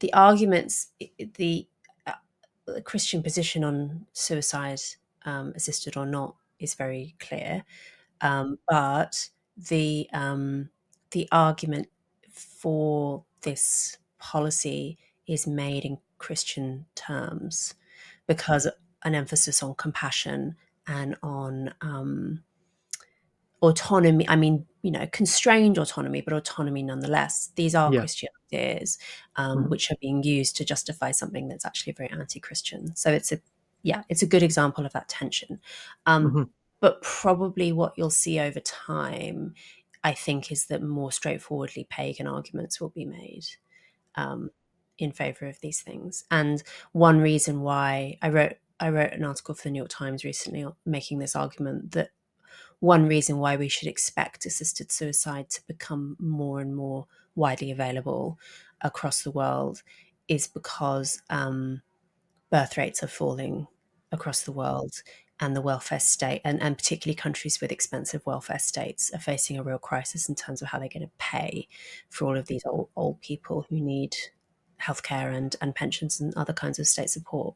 uh, the Christian position on suicide, assisted or not, is very clear. But the argument for this policy is made in Christian terms, because an emphasis on compassion and on autonomy. I mean, constrained autonomy, but autonomy nonetheless. These are Yeah. Christian ideas, Hmm. which are being used to justify something that's actually very anti-Christian. So it's a good example of that tension. Um, Hmm. but probably what you'll see over time, I think, is that more straightforwardly pagan arguments will be made um, in favor of these things. And one reason why I wrote an article for the New York Times recently making this argument, that one reason why we should expect assisted suicide to become more and more widely available across the world is because birth rates are falling across the world, and the welfare state, and particularly countries with expensive welfare states, are facing a real crisis in terms of how they're going to pay for all of these old people who need healthcare and pensions and other kinds of state support.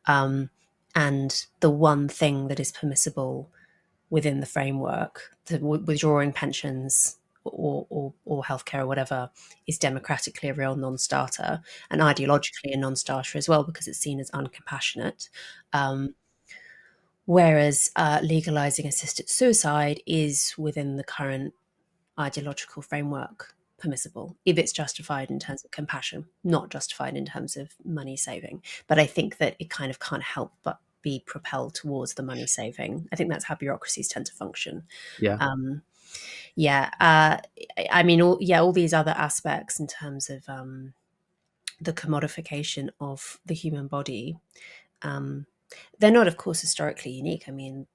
Um, and the one thing that is permissible within the framework, the withdrawing pensions or healthcare or whatever, is democratically a real non-starter, and ideologically a non-starter as well, because it's seen as uncompassionate. Um, Whereas legalizing assisted suicide is within the current ideological framework permissible if it's justified in terms of compassion, not justified in terms of money saving. But I think that it kind of can't help but be propelled towards the money saving. I think that's how bureaucracies tend to function. Yeah. Um, yeah, I mean, all these other aspects in terms of the commodification of the human body, um, they're not, of course, historically unique. I mean,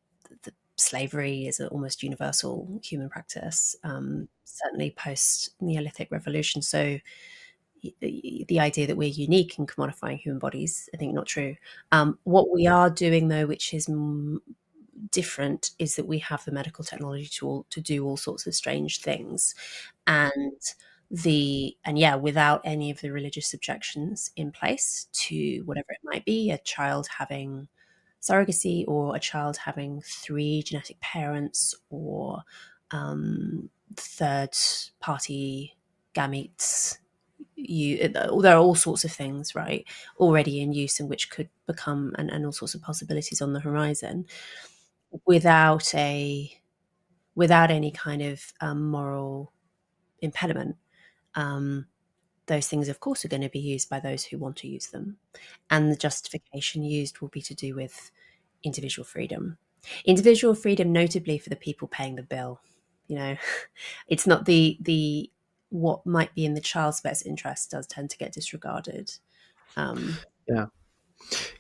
slavery is an almost universal human practice, certainly post Neolithic revolution. So the idea that we're unique in commodifying human bodies, I think, not true. What we are doing, though, which is different, is that we have the medical technology to do all sorts of strange things, and yeah, without any of the religious objections in place to whatever it might be, a child having surrogacy, or a child having three genetic parents, or third party gametes. There are all sorts of things, right, already in use, and which could become, and all sorts of possibilities on the horizon, without a without any kind of moral impediment. Um, those things, of course, are going to be used by those who want to use them. And the justification used will be to do with individual freedom. Individual freedom, notably for the people paying the bill. You know, it's not the what might be in the child's best interest does tend to get disregarded. Um, Yeah.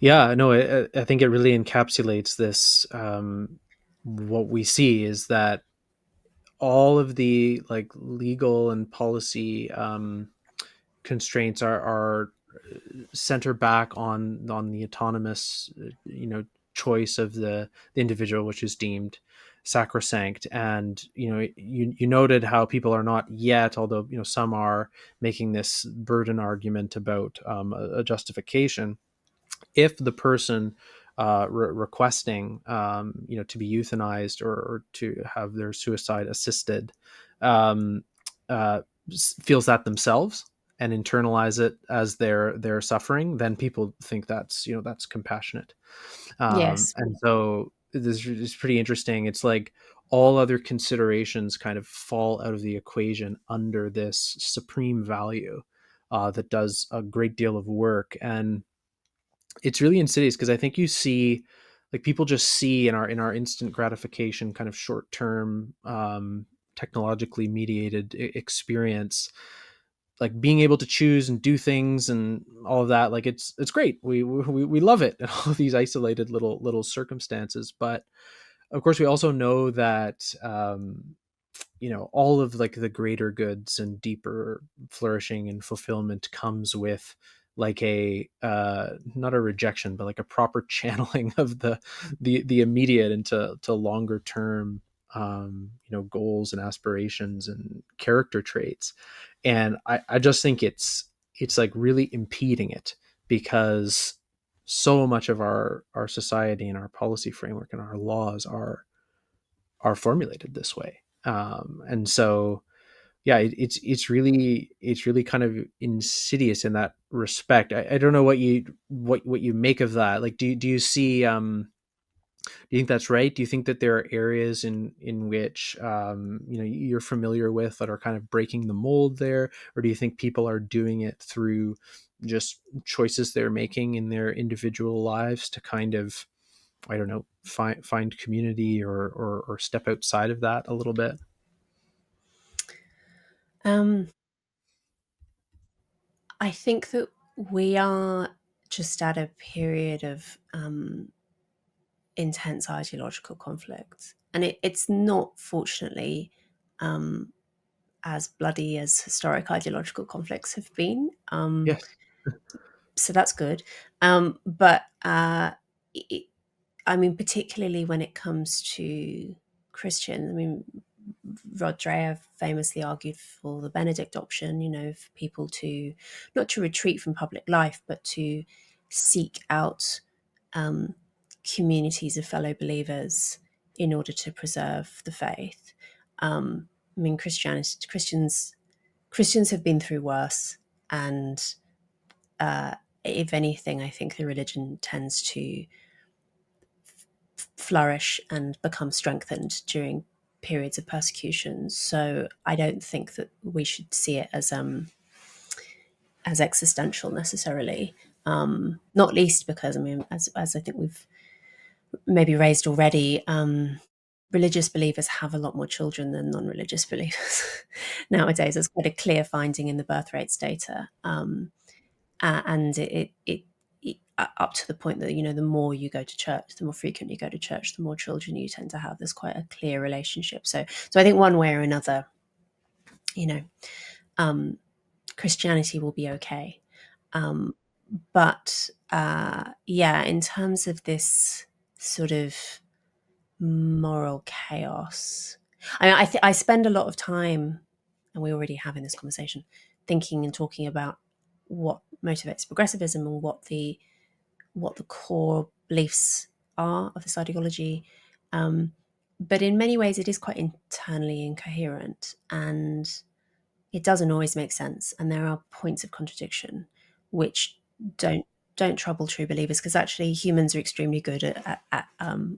Yeah, no, I think it really encapsulates this. What we see is that all of the like legal and policy constraints are center back on the autonomous, choice of the individual, which is deemed sacrosanct. And you noted how people are not yet, although some are making this burden argument about a justification if the person requesting to be euthanized or to have their suicide assisted um, uh, feels that themselves and internalize it as their suffering, then people think that's compassionate. yes, And so this is pretty interesting. It's like all other considerations kind of fall out of the equation under this supreme value that does a great deal of work. And it's really insidious because I think you see, like, people just see in our instant gratification kind of short term technologically mediated experience, like being able to choose and do things and all of that. Like it's great. We love it in all of these isolated little circumstances. But of course, we also know that all of like the greater goods and deeper flourishing and fulfillment comes with like a not a rejection, but like a proper channeling of the immediate into to longer term goals and aspirations and character traits. And I just think it's like really impeding it, because so much of our society and our policy framework and our laws are formulated this way. And so yeah, it's really kind of insidious in that respect. I don't know what you make of that. Like, do you see do you think that's right? Do you think that there are areas in which you're familiar with that are kind of breaking the mold there, or do you think people are doing it through just choices they're making in their individual lives to kind of, I don't know, find community or step outside of that a little bit? um, I think that we are just at a period of intense ideological conflict, and it's not, fortunately, um, as bloody as historic ideological conflicts have been. Yes. So that's good. But it, I mean, particularly when it comes to Christians, I mean, Rod Dreher famously argued for the Benedict option, for people to not to retreat from public life, but to seek out um, communities of fellow believers in order to preserve the faith. I mean, Christians have been through worse, and if anything, I think the religion tends to flourish and become strengthened during periods of persecution. So I don't think that we should see it as existential necessarily. Not least because, I mean, as I think we've maybe raised already, religious believers have a lot more children than non-religious believers nowadays. There's quite a clear finding in the birth rates data, and it up to the point that, you know, the more you go to church, the more frequent you go to church, the more children you tend to have. There's quite a clear relationship. So I think one way or another, you know, Christianity will be okay. But yeah, in terms of this sort of moral chaos, I spend a lot of time, and we already have in this conversation, thinking and talking about what motivates progressivism and what the core beliefs are of this ideology. But in many ways, it is quite internally incoherent, and it doesn't always make sense. And there are points of contradiction which don't trouble true believers, because actually humans are extremely good at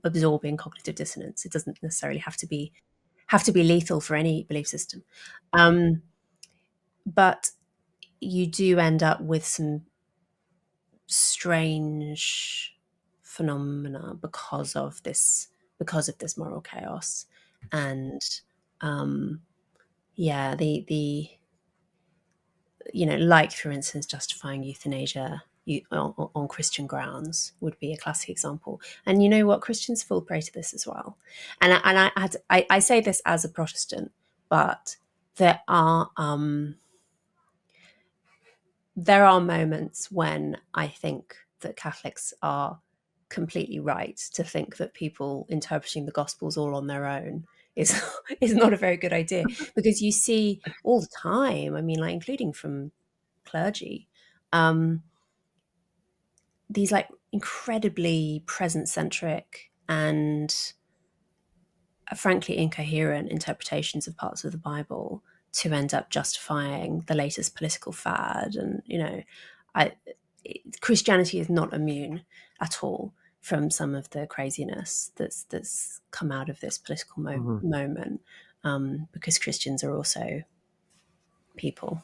absorbing cognitive dissonance. It doesn't necessarily have to be lethal for any belief system, but you do end up with some strange phenomena because of this moral chaos. And yeah, the you know, like, for instance, justifying euthanasia on Christian grounds would be a classic example. And you know what? Christians fall prey to this as well. And I say this as a Protestant, but there are moments when I think that Catholics are completely right to think that people interpreting the Gospels all on their own is is not a very good idea, because you see all the time, I mean, like, including from clergy, these like incredibly present centric and frankly incoherent interpretations of parts of the Bible to end up justifying the latest political fad. And, you know, Christianity is not immune at all from some of the craziness that's come out of this political moment, because Christians are also people.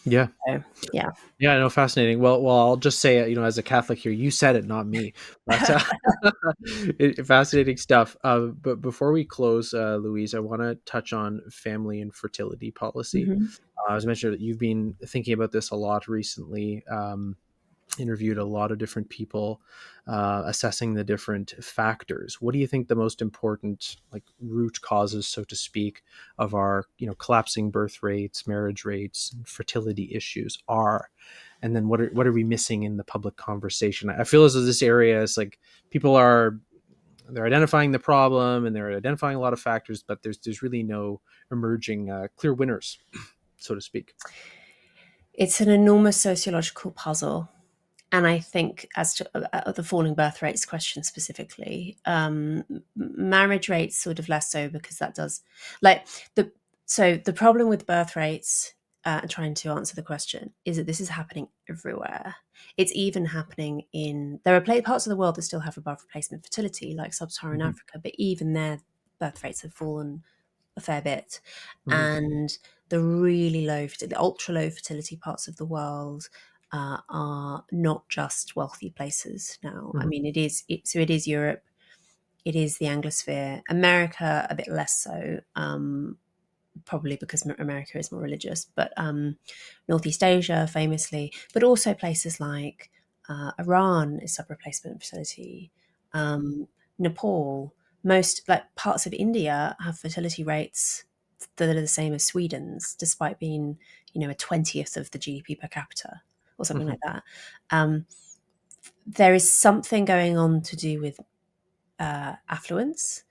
Yeah. So, yeah. Yeah, no, fascinating. Well, I'll just say, you know, as a Catholic here, you said it, not me. But fascinating stuff. But before we close, Louise, I want to touch on family and fertility policy. Mhm. As mentioned, you've been thinking about this a lot recently. Interviewed a lot of different people, assessing the different factors. What do you think the most important, like, root causes, so to speak, of our, you know, collapsing birth rates, marriage rates, and fertility issues are? And then what are we missing in the public conversation? I feel as though this area is like, they're identifying the problem and they're identifying a lot of factors, but there's really no emerging clear winners, so to speak. It's an enormous sociological puzzle. And I think, as to the falling birth rates question specifically, marriage rates sort of less so, because that does, like, the problem with birth rates, and trying to answer the question, is that this is happening everywhere. It's even happening there are parts of the world that still have above replacement fertility, like sub-Saharan Mm-hmm. Africa, but even there, birth rates have fallen a fair bit. Mm-hmm. And the really low, the ultra low fertility parts of the world are not just wealthy places now. I Mm-hmm. mean, it is Europe, it is the Anglosphere, America a bit less so, probably because America is more religious, but Northeast Asia famously, but also places like Iran is sub-replacement fertility, Nepal, most, like, parts of India have fertility rates that are the same as Sweden's, despite being, you know, a 20th of the GDP per capita or something Mm-hmm. like that. There is something going on to do with affluence.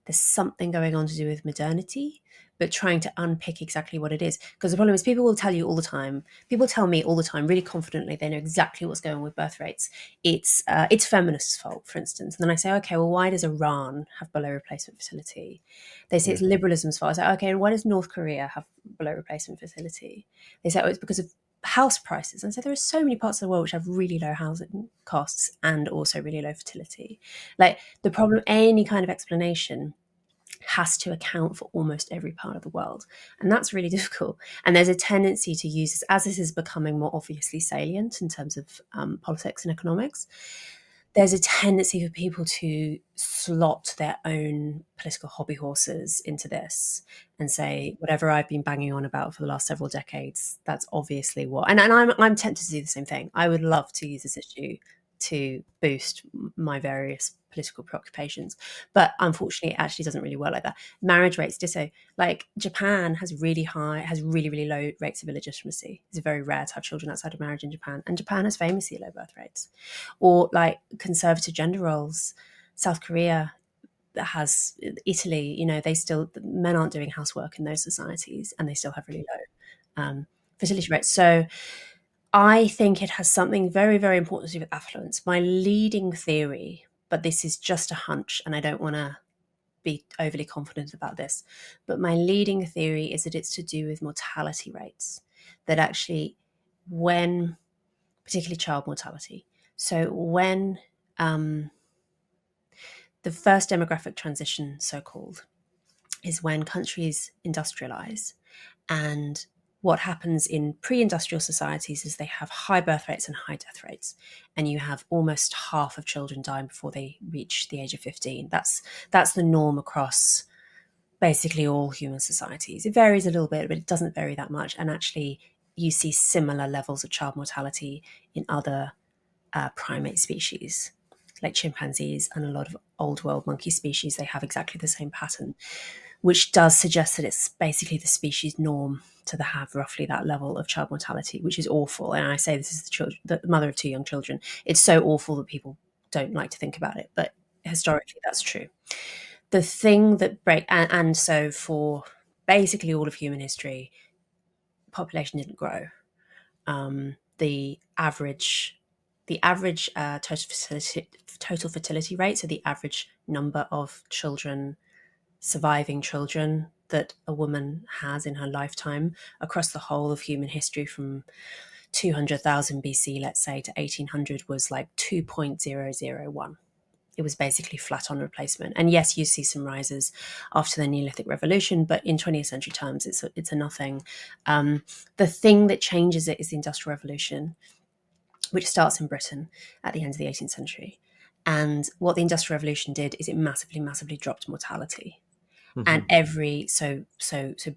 There's something going on to do with modernity, but trying to unpick exactly what it is. Because the problem is, people will tell you all the time, people tell me all the time, really confidently, they know exactly what's going on with birth rates. It's feminists' fault, for instance. And then I say, okay, well, why does Iran have below replacement fertility? They say Yeah. it's liberalism's fault. I say, okay, and why does North Korea have below replacement fertility? They say, oh, it's because of house prices. And so there are so many parts of the world which have really low housing costs and also really low fertility. Like the problem, any kind of explanation has to account for almost every part of the world. And that's really difficult. And there's a tendency to use this, as this is becoming more obviously salient in terms of politics and economics, there's a tendency for people to slot their own political hobby horses into this and say, whatever I've been banging on about for the last several decades, that's obviously what. And I'm tempted to do the same thing. I would love to use this issue to boost my various political preoccupations, but unfortunately, it actually doesn't really work like that. Marriage rates, ditto. Like Japan has really low rates of illegitimacy. It's very rare to have children outside of marriage in Japan, and Japan has famously low birth rates. Or like conservative gender roles, South Korea has, Italy, they still, men aren't doing housework in those societies and they still have really low fertility rates. So I think it has something very, very important to do with affluence. My leading theory, but this is just a hunch and I don't want to be overly confident about this, but my leading theory is that it's to do with mortality rates, that actually when, particularly child mortality, so when the first demographic transition, so-called, is when countries industrialize. And what happens in pre-industrial societies is they have high birth rates and high death rates. And you have almost half of children dying before they reach the age of 15. That's the norm across basically all human societies. It varies a little bit, but it doesn't vary that much. And actually, you see similar levels of child mortality in other primate species, like chimpanzees and a lot of old world monkey species. They have exactly the same pattern, which does suggest that it's basically the species norm to have roughly that level of child mortality, which is awful. And I say this is the mother of two young children. It's so awful that people don't like to think about it, but historically that's true. The thing that and so for basically all of human history, population didn't grow. The average total fertility rate, so the average number of surviving children that a woman has in her lifetime across the whole of human history from 200,000 BC, let's say, to 1800 was like 2.001. It was basically flat on replacement. And yes, you see some rises after the Neolithic Revolution, but in 20th century terms, it's a nothing. The thing that changes it is the Industrial Revolution, which starts in Britain at the end of the 18th century. And what the Industrial Revolution did is it massively, massively dropped mortality. And so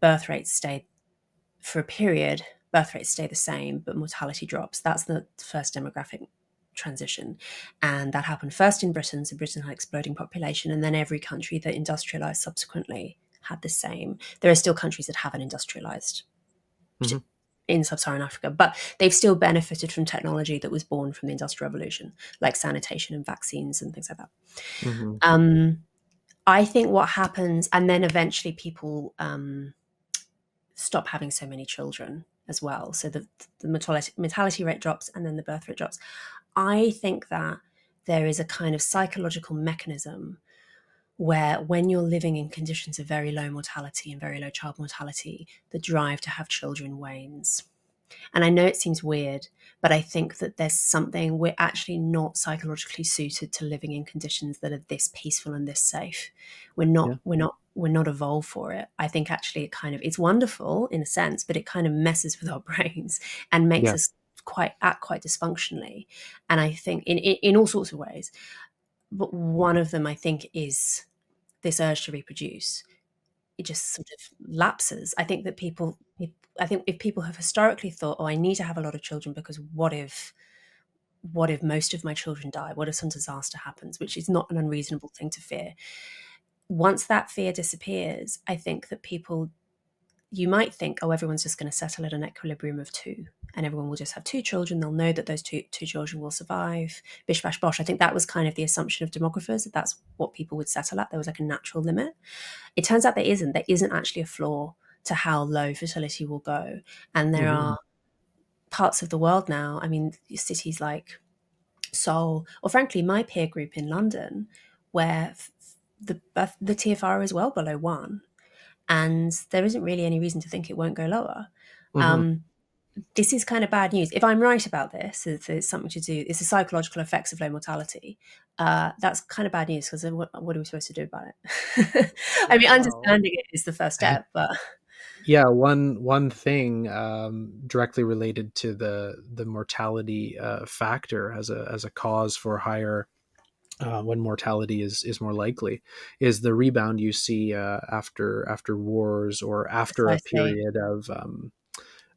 birth rates stayed for a period, birth rates stay the same, but mortality drops. That's the first demographic transition. And that happened first in Britain. So Britain had exploding population, and then every country that industrialized subsequently had the same. There are still countries that haven't industrialized in sub-Saharan Africa, but they've still benefited from technology that was born from the Industrial Revolution, like sanitation and vaccines and things like that. I think what happens, and then eventually people stop having so many children as well. So the mortality rate drops and then the birth rate drops. I think that there is a kind of psychological mechanism where when you're living in conditions of very low mortality and very low child mortality, the drive to have children wanes. And I know it seems weird, but I think that there's something, we're actually not psychologically suited to living in conditions that are this peaceful and this safe. We're not evolved for it. I think actually it's wonderful in a sense, but it kind of messes with our brains and makes us act quite dysfunctionally. And I think in all sorts of ways, but one of them I think is this urge to reproduce. It just sort of lapses. I think if people have historically thought, oh, I need to have a lot of children because what if most of my children die? What if some disaster happens? Which is not an unreasonable thing to fear. Once that fear disappears, I think that you might think, oh, everyone's just going to settle at an equilibrium of two and everyone will just have two children. They'll know that those two children will survive. Bish, bash, bosh. I think that was kind of the assumption of demographers, that that's what people would settle at. There was like a natural limit. It turns out there isn't actually a flaw to how low fertility will go. And there are parts of the world now, I mean, cities like Seoul, or frankly, my peer group in London, where the TFR is well below 1. And there isn't really any reason to think it won't go lower. this is kind of bad news. If I'm right about this, it's something to do, it's the psychological effects of low mortality. That's kind of bad news because what are we supposed to do about it? I mean, Well, understanding it is the first step, but yeah, one thing directly related to the mortality factor as a cause for higher when mortality is more likely is the rebound you see after wars or after a precisely. period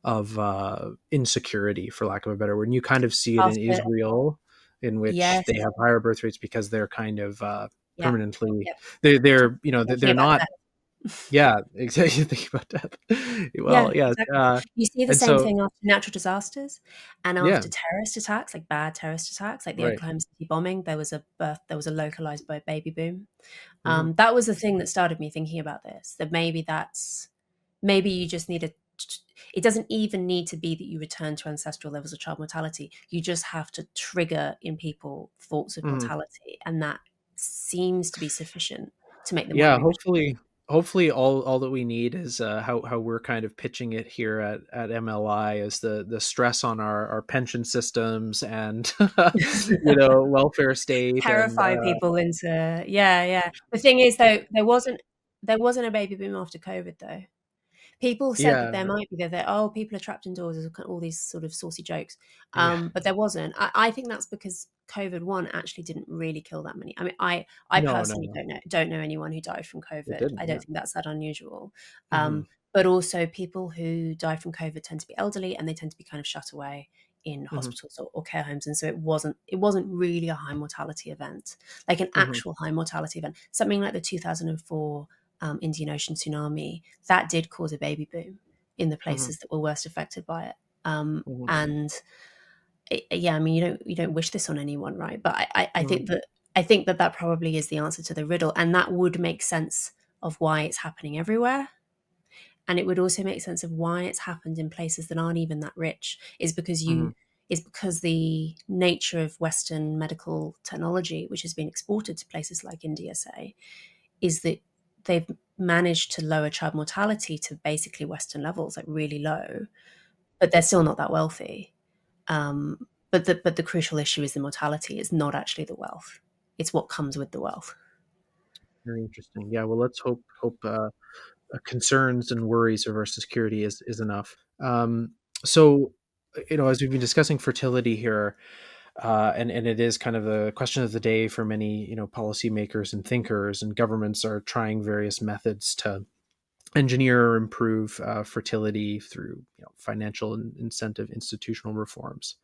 of insecurity, for lack of a better word. And you kind of see it in After, Israel, in which yes, they have higher birth rates because they're kind of yeah, permanently yeah. they're you know Thinking they're about not. death. Yeah, exactly. Think about death. Yeah, Well, yeah, exactly. You see the and same so thing after natural disasters and yeah, after terrorist attacks, like bad terrorist attacks, like the right. Oklahoma City bombing. There was a localized baby boom. Hmm. That was the thing that started me thinking about this. That maybe you just need a. It doesn't even need to be that you return to ancestral levels of child mortality. You just have to trigger in people thoughts of Hmm. mortality, and that seems to be sufficient to make them want to Yeah, be returned. hopefully all that we need is how we're kind of pitching it here at MLI is the stress on our pension systems and welfare state and Terrify people into, yeah, yeah. The thing is though, there wasn't a baby boom after COVID though. People said that yeah, there might be that oh, people are trapped indoors, there's all these sort of saucy jokes. yeah. But there wasn't. I think that's because COVID-1 actually didn't really kill that many. I mean, I No, no, personally no. don't know anyone who died from It COVID. I didn't. don't Yeah. think that's that unusual. Hmm. But also people who die from COVID tend to be elderly and they tend to be kind of shut away in Hmm. hospitals or care homes, and so it wasn't really a high mortality event, like an Hmm. actual high mortality event, something like the 2004 Indian Ocean tsunami. That did cause a baby boom in the Hmm. places that were worst affected by it. Hmm. And yeah, I mean, you don't wish this on anyone, right? But I Hmm. think that probably is the answer to the riddle, and that would make sense of why it's happening everywhere. And it would also make sense of why it's happened in places that aren't even that rich. Hmm. Is because the nature of Western medical technology, which has been exported to places like India, say, is that they've managed to lower child mortality to basically Western levels, like really low, but they're still not that wealthy. But the crucial issue is the mortality. It's not actually the wealth. It's what comes with the wealth. Very interesting. Yeah. Well, let's hope concerns and worries of our security is enough. So, as we've been discussing fertility here, and it is kind of the question of the day for many, policymakers and thinkers, and governments are trying various methods to engineer or improve fertility through financial incentive institutional reforms.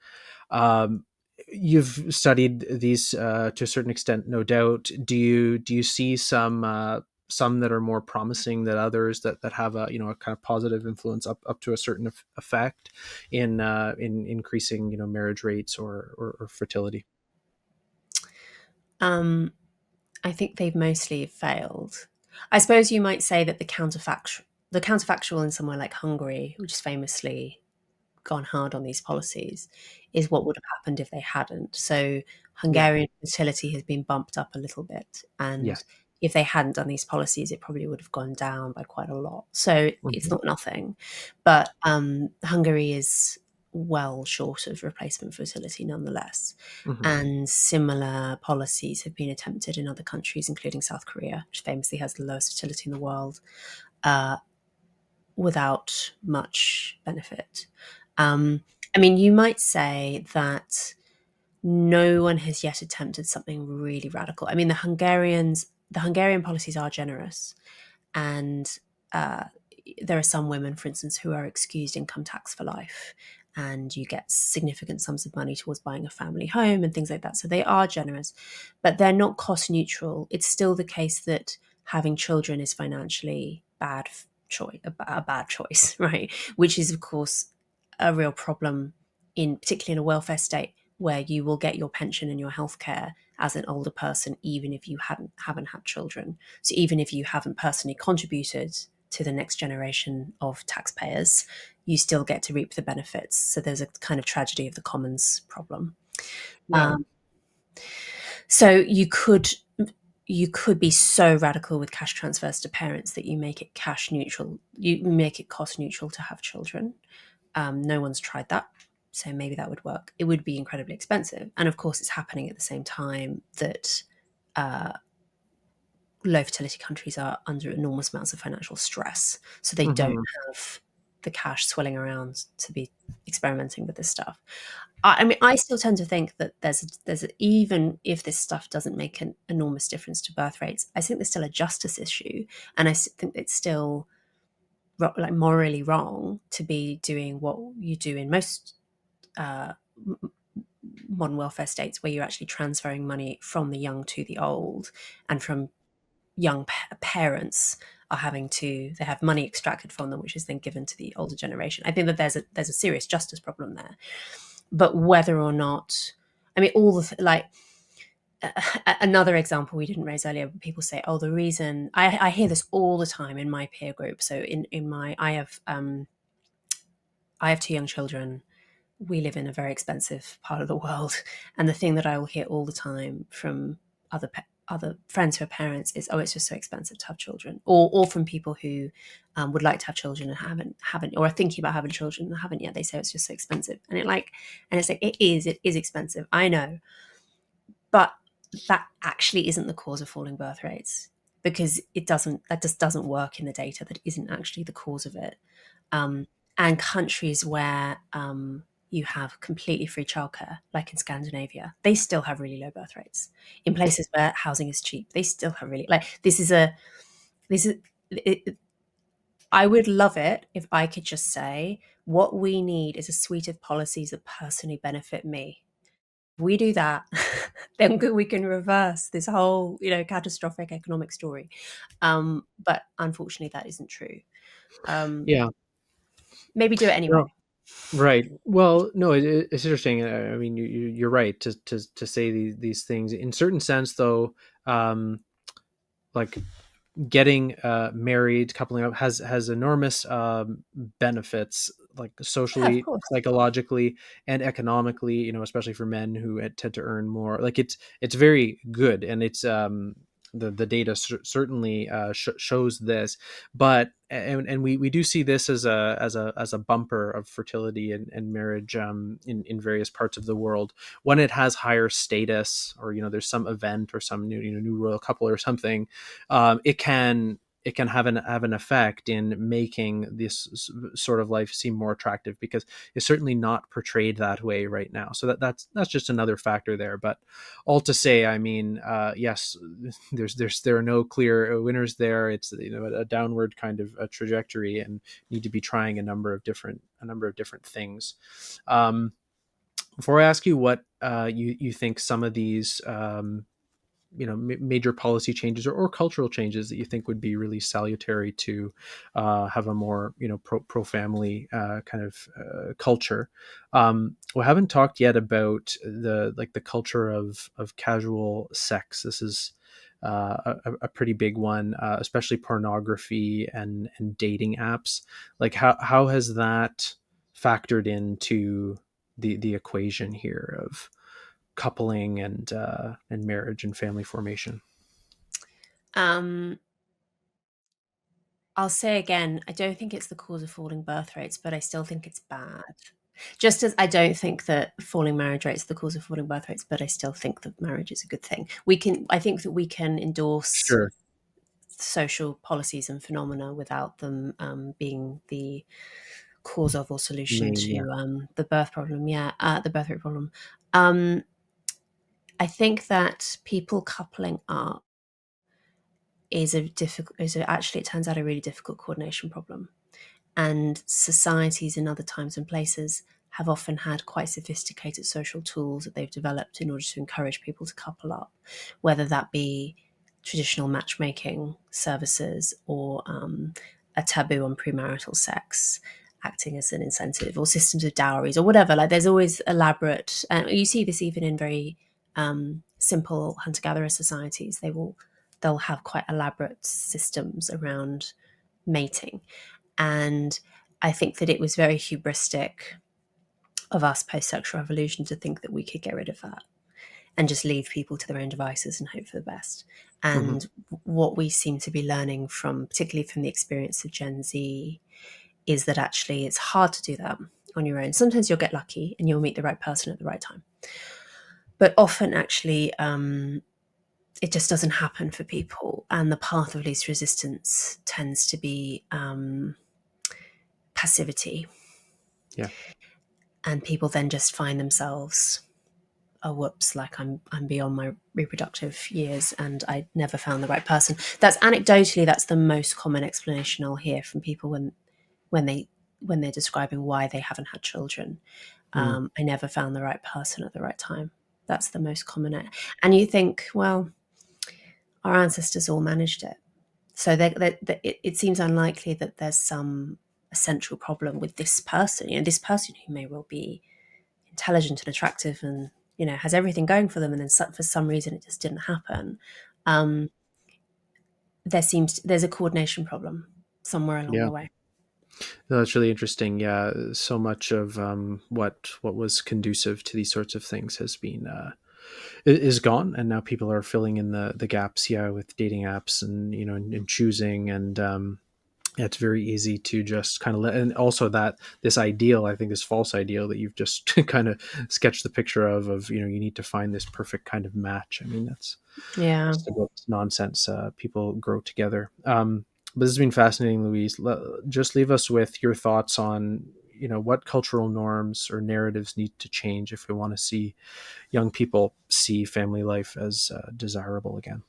Um, you've studied these to a certain extent, no doubt. Do you see some that are more promising than others that have a a kind of positive influence up to a certain effect in increasing marriage rates or fertility? Um, I think they've mostly failed. I suppose you might say that the counterfactual in somewhere like Hungary, which is famously gone hard on these policies, is what would have happened if they hadn't. So Yeah. Hungarian fertility has been bumped up a little bit, Yeah. and if they hadn't done these policies, it probably would have gone down by quite a lot. So it's Hmm. not nothing, but Hungary is well short of replacement fertility nonetheless. Hmm. And similar policies have been attempted in other countries, including South Korea, which famously has the lowest fertility in the world, uh, without much benefit. Um, I mean, you might say that no one has yet attempted something really radical. I mean, the Hungarian policies are generous, and uh, there are some women, for instance, who are excused income tax for life, and you get significant sums of money towards buying a family home and things like that. So they are generous, but they're not cost neutral. It's still the case that having children is financially bad choice, a bad choice, right? Which is, of course, a real problem particularly in a welfare state where you will get your pension and your healthcare as an older person, even if you haven't had children. So even if you haven't personally contributed to the next generation of taxpayers, you still get to reap the benefits. So there's a kind of tragedy of the commons problem. Yeah. Um, so you could be so radical with cash transfers to parents that you make it cash neutral. You make it cost neutral to have children. No one's tried that. So maybe that would work. It would be incredibly expensive. And of course, it's happening at the same time that low fertility countries are under enormous amounts of financial stress. So they don't Hmm. have the cash swilling around to be experimenting with this stuff. I mean, I still tend to think that even if this stuff doesn't make an enormous difference to birth rates, I think there's still a justice issue, and I think it's still like morally wrong to be doing what you do in most uh, modern welfare states, where you're actually transferring money from the young to the old, and from young parents are having to they have money extracted from them, which is then given to the older generation. I think that there's a serious justice problem there. But whether or not, I mean, all the like another example we didn't raise earlier, people say, oh, the reason I hear this all the time in my peer group. So in my I have two young children. We live in a very expensive part of the world, and the thing that I will hear all the time from other friends who are parents is, oh, it's just so expensive to have children, or from people who would like to have children and haven't or are thinking about having children and haven't yet. They say it's just so expensive, and it's like it is expensive, I know, but that actually isn't the cause of falling birth rates, because that just doesn't work in the data. That isn't actually the cause of it. um, and countries where you have completely free childcare, like in Scandinavia, they still have really low birth rates. In places where housing is cheap, they still have really like this is it, I would love it if I could just say what we need is a suite of policies that personally benefit me. If we do that, then we can reverse this whole catastrophic economic story. But unfortunately, that isn't true. Um, Yeah. Maybe do it anyway. No. Right. Well, no, it's interesting. I mean, you're right to say these things. In certain sense, though, like getting married, coupling up has enormous benefits, like Yeah, of socially, course. psychologically, and economically. Especially for men who tend to earn more. Like it's very good, and it's the data certainly shows this. But and we do see this as a bumper of fertility and marriage in various parts of the world when it has higher status, or there's some event or some new royal couple or something. It can have an effect in making this sort of life seem more attractive, because it's certainly not portrayed that way right now. So that's just another factor there. But all to say, I mean, yes, there are no clear winners there. It's a downward kind of a trajectory, and need to be trying a number of different things. Before I ask you what you think some of these major policy changes, or cultural changes that you think would be really salutary to have a more pro family kind of culture. We haven't talked yet about the culture of casual sex. This is a pretty big one, especially pornography and dating apps. Like how has that factored into the equation here of coupling and marriage and family formation? Um, I'll say again, I don't think it's the cause of falling birth rates, but I still think it's bad. Just as I don't think that falling marriage rates are the cause of falling birth rates, but I still think that marriage is a good thing. I think that we can endorse Sure. social policies and phenomena without them being the cause of or solution Main, yeah. to the birth problem. Yeah, the birth rate problem. Um, I think that people coupling up actually, it turns out, a really difficult coordination problem. And societies in other times and places have often had quite sophisticated social tools that they've developed in order to encourage people to couple up, whether that be traditional matchmaking services, or a taboo on premarital sex acting as an incentive, or systems of dowries, or whatever. Like, there's always elaborate, and you see this even in very simple hunter-gatherer societies. They'll have quite elaborate systems around mating. And I think that it was very hubristic of us post-sexual revolution to think that we could get rid of that and just leave people to their own devices and hope for the best. Hmm. And what we seem to be learning from, particularly from the experience of Gen Z, is that actually it's hard to do that. on your own. Sometimes you'll get lucky and you'll meet the right person at the right time. But often, actually, it just doesn't happen for people. And the path of least resistance tends to be passivity. Yeah. And people then just find themselves, oh, whoops, like I'm beyond my reproductive years and I never found the right person. That's anecdotally, that's the most common explanation I'll hear from people when they're describing why they haven't had children. Mm. I never found the right person at the right time. That's the most common. And you think, well, our ancestors all managed it. So it seems unlikely that there's some essential problem with this person. This person who may well be intelligent and attractive and has everything going for them, and then for some reason it just didn't happen. Um, there's a coordination problem somewhere along Yeah. the way. No, that's really interesting. Yeah, so much of what was conducive to these sorts of things has been is gone, and now people are filling in the gaps. Yeah, with dating apps and and choosing, and yeah, it's very easy to just kind of let. And also that this ideal, I think, this false ideal that you've just kind of sketched the picture of you need to find this perfect kind of match. I mean, that's Yeah. just about nonsense. People grow together. But this has been fascinating, Louise. Just leave us with your thoughts on what cultural norms or narratives need to change if we want to see young people see family life as desirable again.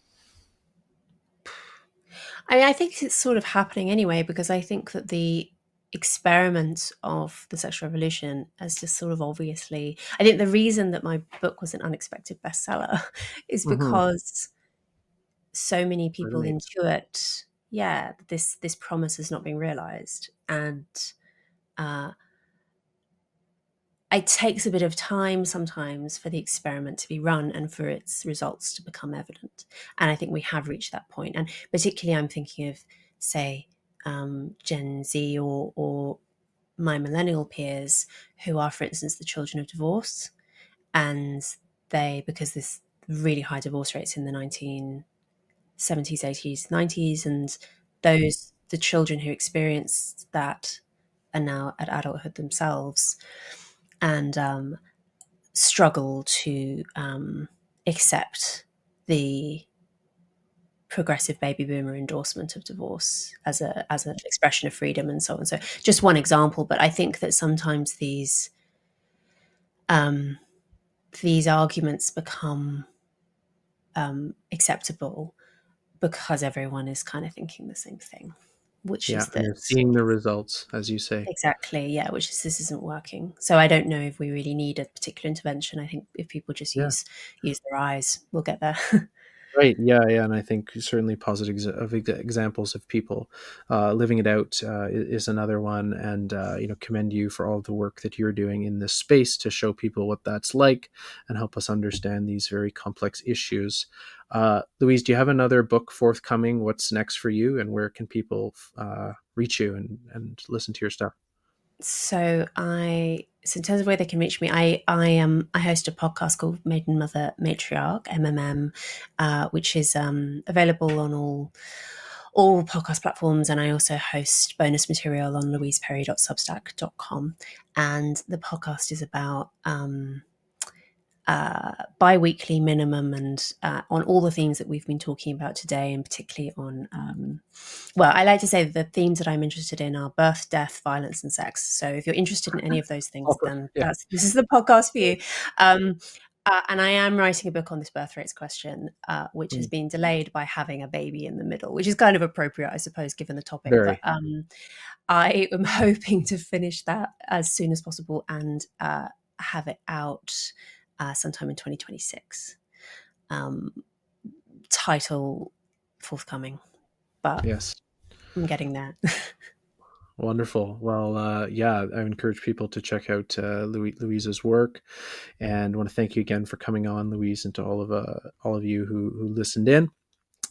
I think it's sort of happening anyway, because I think that the experiment of the sexual revolution has just sort of obviously, I think the reason that my book was an unexpected bestseller is Mm-hmm. because so many people Really? intuit, yeah, this promise is not being realized. And uh, it takes a bit of time sometimes for the experiment to be run and for its results to become evident. And I think we have reached that point. And particularly, I'm thinking of, say, Gen Z or my millennial peers who are, for instance, the children of divorce. And because this really high divorce rates in the 1970s, 80s, 90s, and the children who experienced that are now at adulthood themselves, and struggle to accept the progressive baby boomer endorsement of divorce as an expression of freedom and so on. So just one example, but I think that sometimes um, these arguments become acceptable because everyone is kind of thinking the same thing, which Yeah, is and that. they're seeing the results, as you say. Exactly, yeah, which is this isn't working. So I don't know if we really need a particular intervention. I think if people just Yeah. use their eyes, we'll get there. Right. Yeah. Yeah. And I think certainly positive examples of people living it out is another one. And commend you for all the work that you're doing in this space to show people what that's like and help us understand these very complex issues. Louise, do you have another book forthcoming? What's next for you, and where can people reach you and listen to your stuff? So in terms of where they can reach me, I host a podcast called Maiden Mother Matriarch MMM, which is available on all podcast platforms, and I also host bonus material on louiseperry.substack.com. And the podcast is about bi-weekly minimum, and on all the themes that we've been talking about today, and particularly on well, I like to say that the themes that I'm interested in are birth, death, violence, and sex. So if you're interested in any of those things, then Yeah. this is the podcast for you. um, and I am writing a book on this birth rates question, which has Mm. been delayed by having a baby in the middle, which is kind of appropriate, I suppose, given the topic. But Very. I am hoping to finish that as soon as possible and have it out sometime in 2026. Um, Title forthcoming, but Yes. I'm getting there. Wonderful. Well, yeah, I encourage people to check out Louise's work, and I want to thank you again for coming on, Louise, and to all of you who listened in.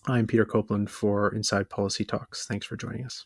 I'm Peter Copeland for Inside Policy Talks. Thanks for joining us.